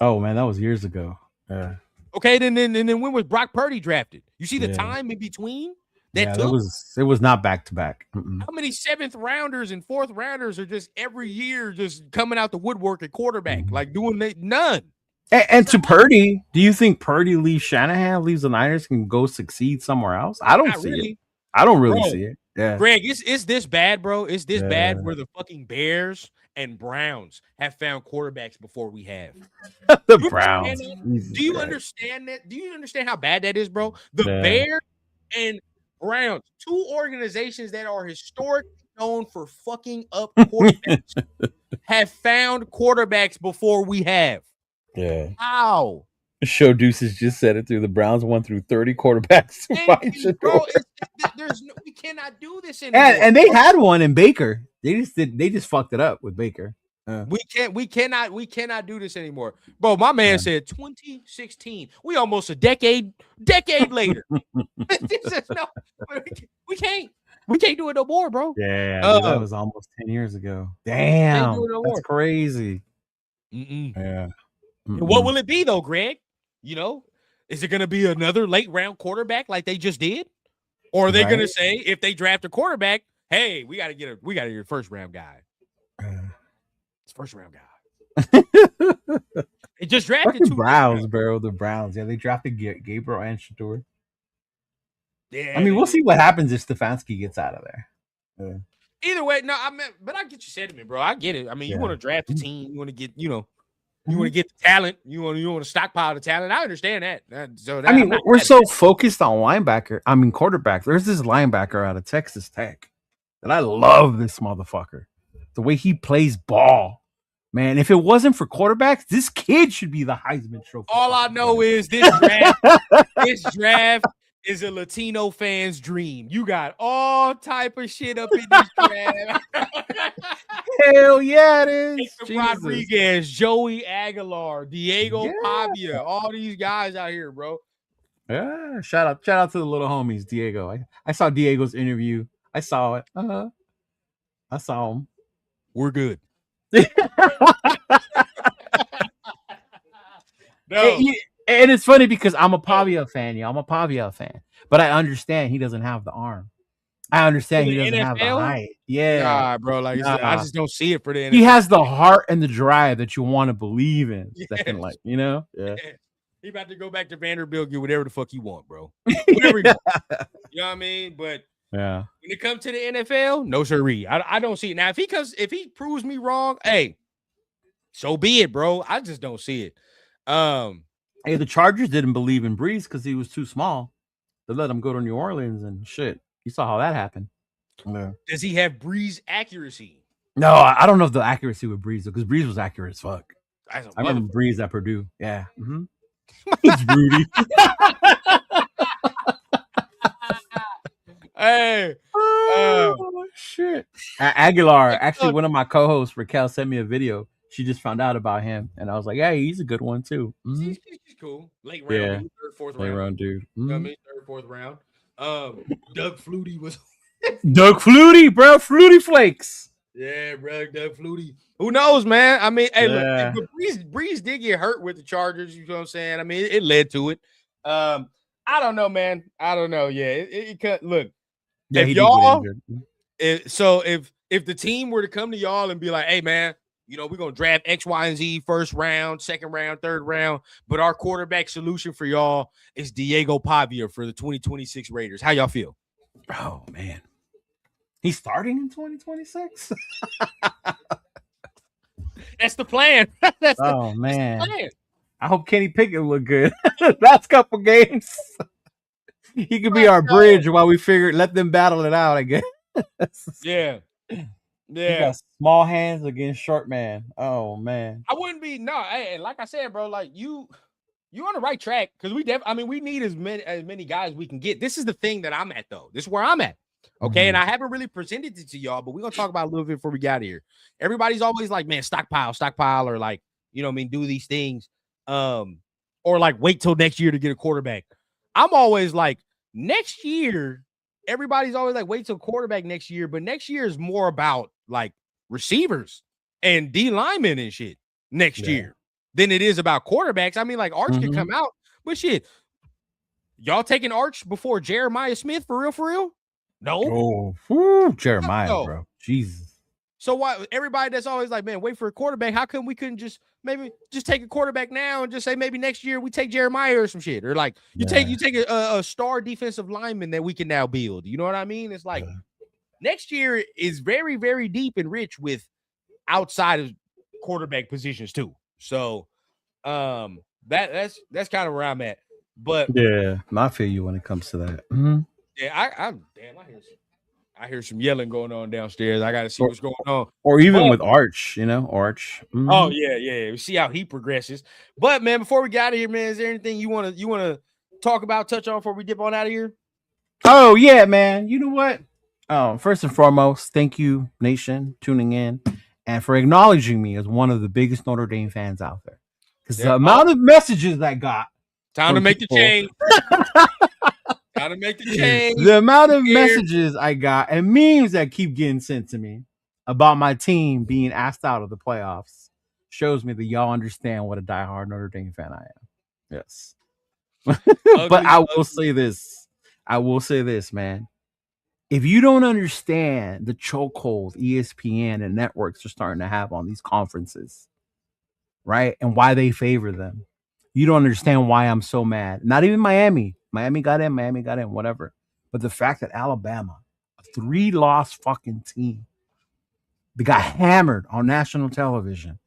Oh man, that was years ago. Yeah. Okay, then when was Brock Purdy drafted? You see the time in between? It was not back to back. How many seventh rounders and fourth rounders are just every year just coming out the woodwork at quarterback, like doing none? And to Purdy, do you think Purdy leaves Shanahan, leaves the Niners, can go succeed somewhere else? I don't see it. I don't really see it. Yeah, Greg, it's this bad, bro. It's this bad where the fucking Bears and Browns have found quarterbacks before we have. The Browns. Do you understand that? Do you understand how bad that is, bro? The Bears and Browns, two organizations that are historically known for fucking up quarterbacks, have found quarterbacks before we have. Yeah. How? Show Deuces just said it through. The Browns won through 30 quarterbacks. Bro, we cannot do this anymore. And they had one in Baker. They just fucked it up with Baker. We cannot do this anymore. Bro, my man said 2016. We almost a decade later. We can't do it no more, bro. Yeah, that was almost 10 years ago. Damn, that's crazy. Yeah. What will it be though, Greg? Is it going to be another late round quarterback like they just did? Or are they going to say, if they draft a quarterback, hey, we got to get a first round guy. It's first round guy. It just drafted two Browns, bro. The Browns. Yeah, they drafted Gabriel and Shador. Yeah. I mean, we'll see what happens if Stefanski gets out of there. Yeah. Either way, but I get your sentiment, bro. I get it. I mean, you want to draft a team, you want to get, you want to get the talent, you want to stockpile the talent. I understand that. We're so focused on quarterback. There's this linebacker out of Texas Tech that I love. This motherfucker, the way he plays ball, man. If it wasn't for quarterbacks, this kid should be the Heisman Trophy. All I know is this draft is a Latino fan's dream. You got all type of shit up in this draft. Hell yeah, it is. Rodriguez, Joey Aguilar, Diego Pavia, all these guys out here, bro. Yeah, shout out to the little homies, Diego. I saw Diego's interview. I saw it. I saw him. We're good. No. And it's funny because I'm a Pavia fan, I'm a Pavia fan. But I understand he doesn't have the arm. I understand he doesn't have the height. Yeah. Nah, bro. I just don't see it for the NFL. He has the heart and the drive that you want to believe in. Second, Yeah. He about to go back to Vanderbilt, get whatever the fuck he want, bro. Whatever he want. You know what I mean? But when it comes to the NFL, no sirree. I don't see it. Now, if he proves me wrong, hey, so be it, bro. I just don't see it. Hey, the Chargers didn't believe in Breeze because he was too small. They let him go to New Orleans and shit. You saw how that happened. Yeah. Does he have Breeze accuracy? No, I don't know if the accuracy with Breeze, because Breeze was accurate as fuck. I remember Breeze at Purdue. Yeah. Mm-hmm. It's Rudy. Hey. Shit. Aguilar, actually, one of my co-hosts, Raquel, sent me a video. She just found out about him, and I was like, "Yeah, he's a good one too." Mm-hmm. She's cool. Late round, dude, third, fourth round. Late round, dude. Mm-hmm. You know what I mean? Third, fourth round. Doug Flutie was. Doug Flutie, bro. Flutie Flakes. Yeah, bro. Doug Flutie. Who knows, man? I mean, hey, look, Breeze did get hurt with the Chargers. You know what I'm saying? I mean, it led to it. I don't know, man. I don't know. Yeah, it could look. Yeah, if y'all. If the team were to come to y'all and be like, "Hey, man, you know, we're gonna draft X, Y, and Z first round, second round, third round, but our quarterback solution for y'all is Diego Pavia for the 2026 Raiders." How y'all feel? Oh man, he's starting in 2026. That's the plan. That's the plan. I hope Kenny Pickett look good. Last couple games. He could be our bridge while we let them battle it out, I guess. Yeah. He got small hands against short man. Oh man. I wouldn't be hey, like I said, bro, like you on the right track because we need as many guys we can get. This is the thing that I'm at though. This is where I'm at. Okay. Mm-hmm. And I haven't really presented it to y'all, but we're gonna talk about it a little bit before we got here. Everybody's always like, man, stockpile, or like, you know what I mean, do these things. Or like wait till next year to get a quarterback. I'm always like, next year, everybody's always like, wait till quarterback next year, but next year is more about like receivers and D linemen and shit next year than it is about quarterbacks. I mean, like Arch can come out, but shit, y'all taking Arch before Jeremiah Smith for real? No. Oh, Jeremiah, bro. Jesus. So why everybody that's always like, man, wait for a quarterback? How come we couldn't just take a quarterback now and just say maybe next year we take Jeremiah or some shit, or like you take a star defensive lineman that we can now build. You know what I mean? It's like next year is very, very deep and rich with outside of quarterback positions too. So that's kind of where I'm at. But I feel you when it comes to that. Mm-hmm. Yeah, I hear some yelling going on downstairs. I got to see what's going on. Or even with Arch, Arch. Mm-hmm. Oh yeah. We see how he progresses. But man, before we get out of here, man, is there anything you want to talk about, touch on before we dip on out of here? Oh yeah, man. You know what? First and foremost, thank you, Nation, tuning in and for acknowledging me as one of the biggest Notre Dame fans out there. Because the amount of messages I got. Time to make the change. Gotta make the change. The amount of messages I got and memes that keep getting sent to me about my team being asked out of the playoffs shows me that y'all understand what a diehard Notre Dame fan I am. Yes. But I will say this, man. If you don't understand the chokehold ESPN and networks are starting to have on these conferences, right, and why they favor them, you don't understand why I'm so mad. Not even Miami. Miami got in, whatever. But the fact that Alabama, a 3-loss fucking team, they got hammered on national television,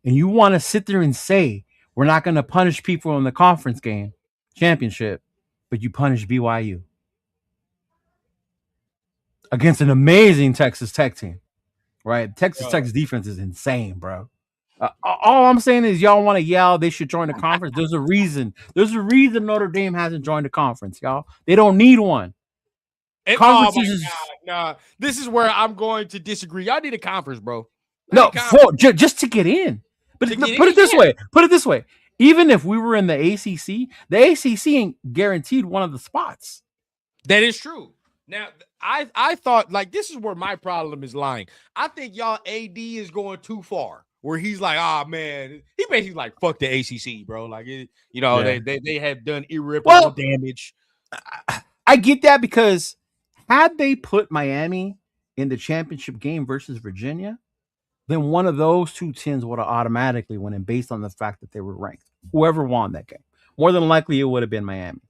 and you want to sit there and say, we're not going to punish people in the conference game, championship, but you punish BYU against an amazing Texas Tech team, right? Texas Tech's defense is insane, bro. All I'm saying is y'all want to yell they should join the conference. There's a reason. Notre Dame hasn't joined the conference, y'all. They don't need one. Nah. This is where I'm going to disagree. Y'all need a conference, bro. Just to get in. But put it this way. Even if we were in the ACC ain't guaranteed one of the spots. That is true. Now, I thought, like, this is where my problem is lying. I think y'all AD is going too far. Where he's like, man, he basically like, fuck the ACC, bro. Like, they have done irreparable damage. I get that because had they put Miami in the championship game versus Virginia, then one of those two teams would have automatically won in based on the fact that they were ranked. Whoever won that game. More than likely, it would have been Miami.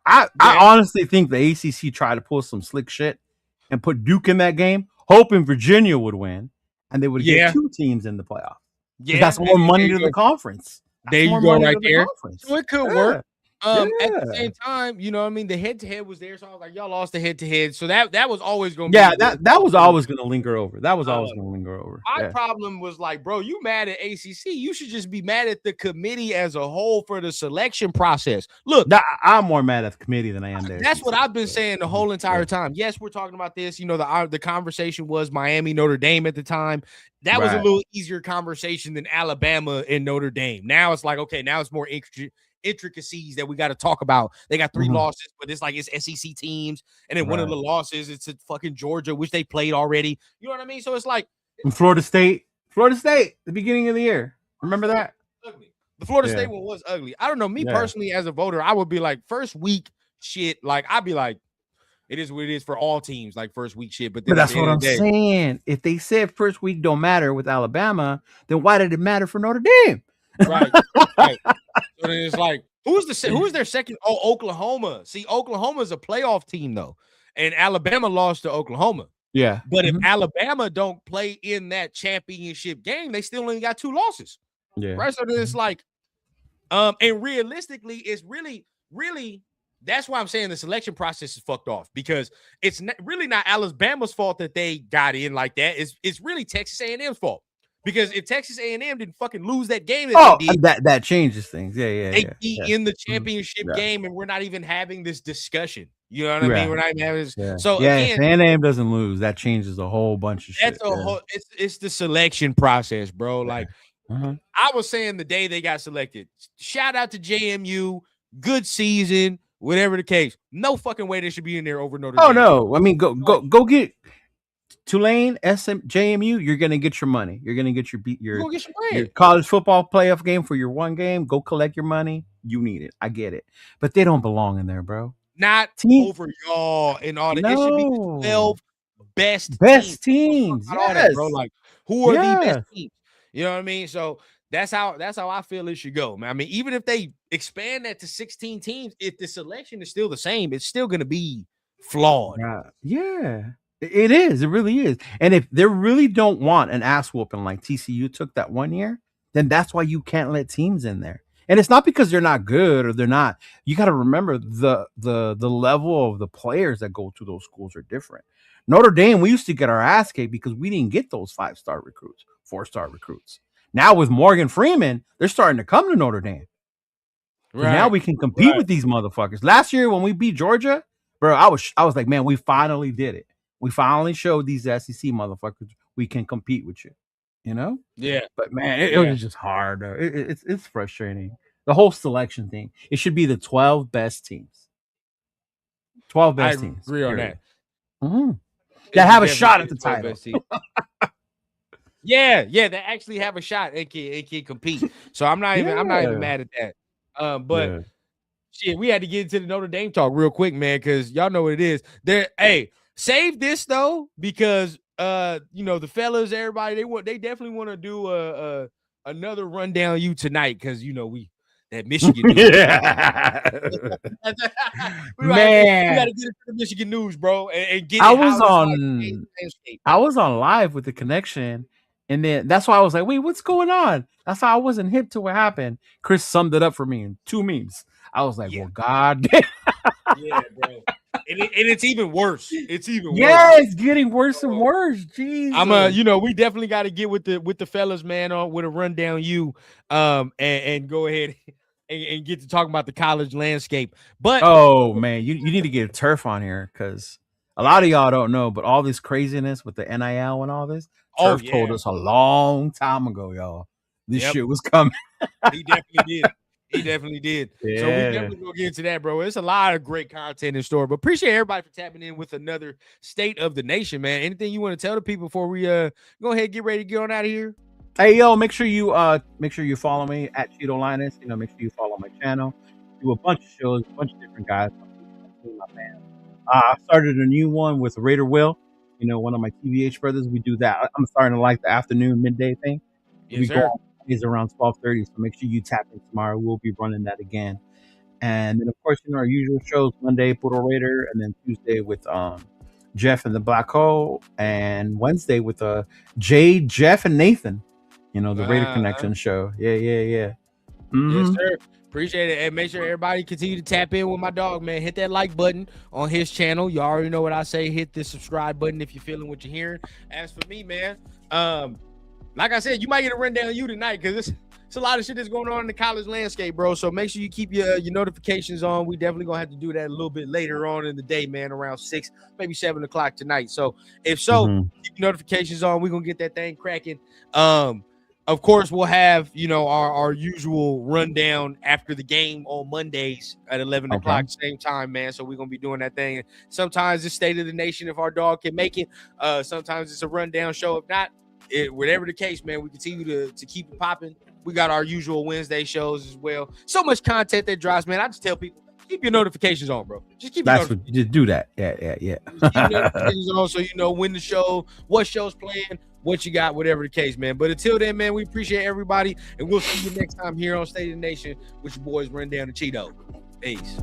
I honestly think the ACC tried to pull some slick shit and put Duke in that game, hoping Virginia would win. And they would get two teams in the playoff. Yeah, that's more money to the conference. There you go, right there. So it could work. At the same time, you know what I mean? The head-to-head was there, so I was like, y'all lost the head-to-head. So that was always going to be. Yeah, that was always going to linger over. That was always going to linger over. My problem was like, bro, you mad at ACC. You should just be mad at the committee as a whole for the selection process. Look. I'm more mad at the committee than I am there. That's what I've been saying the whole entire time. Yes, we're talking about this. You know, the conversation was Miami, Notre Dame at the time. That was a little easier conversation than Alabama and Notre Dame. Now it's like, okay, now it's more intricacies that we got to talk about. They got 3 losses, but it's like it's SEC teams, and then one of the losses it's at fucking Georgia, which they played already. You know what I mean? So it's like Florida State, the beginning of the year. Remember that? Ugly. The Florida State one was ugly. I don't know. Me personally, as a voter, I would be like first week shit. Like I'd be like, it is what it is for all teams, like first week shit. But that's what I'm saying. If they said first week don't matter with Alabama, then why did it matter for Notre Dame? Right. So then it's like, who is their second? Oh, Oklahoma. See, Oklahoma is a playoff team though, and Alabama lost to Oklahoma. Yeah, but if Alabama don't play in that championship game, they still only got 2 losses. Yeah, right. So then it's like, and realistically, it's really, that's why I'm saying the selection process is fucked off because it's really not Alabama's fault that they got in like that. It's really Texas A&M's fault. Because if Texas A&M didn't fucking lose that game, that changes things. They be in the championship game, and we're not even having this discussion. You know what I mean? We're not even having this. So again, if A&M doesn't lose, that changes a whole bunch of shit. It's the selection process, bro. Like I was saying the day they got selected. Shout out to JMU, good season, whatever the case. No fucking way they should be in there over Notre Dame. Oh no, I mean go get Tulane, JMU, you're gonna get your money. You're gonna get your college football playoff game for your one game. Go collect your money. You need it. I get it, but they don't belong in there, bro. Not over y'all and all that. It should be the 12 best teams. All that, bro. Like who are the best teams? You know what I mean? So that's how I feel it should go, man. I mean, even if they expand that to 16 teams, if the selection is still the same, it's still gonna be flawed. Yeah. It is. It really is. And if they really don't want an ass whooping like TCU took that one year, then that's why you can't let teams in there. And it's not because they're not good or they're not. You got to remember the level of the players that go to those schools are different. Notre Dame, we used to get our ass kicked because we didn't get those 5-star recruits, 4-star recruits. Now with Morgan Freeman, they're starting to come to Notre Dame. Right. Now we can compete with these motherfuckers. Last year when we beat Georgia, bro, I was like, man, we finally did it. We finally showed these SEC motherfuckers we can compete with you, you know? Yeah. But man, it was just hard. It's frustrating. The whole selection thing. It should be the 12 best teams. 12 best teams. I agree on that. Mm-hmm. That have a shot at the title. Yeah, they actually have a shot and can compete. So I'm not even mad at that. But shit, we had to get into the Notre Dame talk real quick, man, because y'all know what it is. Save this though, because the fellas, everybody, they definitely want to do another rundown you tonight, because that Michigan news. we gotta get into the Michigan news, bro, and get. I was on live with the connection, and then that's why I was like, wait, what's going on? That's how I wasn't hip to what happened. Chris summed it up for me in 2 memes. I was like, well, God damn. Yeah, bro. And it's even worse. It's even worse. Yeah, it's getting worse and worse. Jeez. We definitely got to get with the fellas, man, on with a rundown and go ahead and get to talking about the college landscape. But oh man, you need to get a turf on here, because a lot of y'all don't know, but all this craziness with the NIL and all this, Turf told us a long time ago, y'all. This shit was coming. He definitely did. He definitely did. Yeah. So we definitely gonna get into that, bro. It's a lot of great content in store. But appreciate everybody for tapping in with another State of the Nation, man. Anything you want to tell the people before we go ahead and get ready to get on out of here? Hey, yo, make sure you follow me at Chidolinus. Make sure you follow my channel. Do a bunch of shows, a bunch of different guys. I started a new one with Raider Will, one of my TVH brothers. We do that. I'm starting to like the afternoon, midday thing. Yes, sir. Is around 12:30, so make sure you tap in tomorrow. We'll be running that again. And then, of course, our usual shows: Monday, Poodle Raider, and then Tuesday with Jeff and the Black Hole, and Wednesday with Jay, Jeff, and Nathan. The Raider Connection show. Yeah. Mm-hmm. Yes, sir. Appreciate it. And make sure everybody continue to tap in with my dog, man. Hit that like button on his channel. You already know what I say. Hit the subscribe button if you're feeling what you're hearing. As for me, man, like I said, you might get a rundown of you tonight because it's a lot of shit that's going on in the college landscape, bro. So make sure you keep your notifications on. We definitely gonna have to do that a little bit later on in the day, man, around 6, maybe 7 o'clock tonight. So if so, keep your notifications on. We're gonna get that thing cracking. Of course, we'll have, our usual rundown after the game on Mondays at 11 o'clock, same time, man. So we're going to be doing that thing. Sometimes it's State of the Nation if our dog can make it. Sometimes it's a rundown show. If not, whatever the case, man, we continue to keep it popping. We got our usual Wednesday shows as well. So much content that drops, man. I just tell people, keep your notifications on, bro. Just keep just do that. Yeah. Keep your notifications on so you know when the show, what show's playing, what you got, whatever the case, man. But until then, man, we appreciate everybody, and we'll see you next time here on State of the Nation with your boys Run Down the Cheeto. Peace.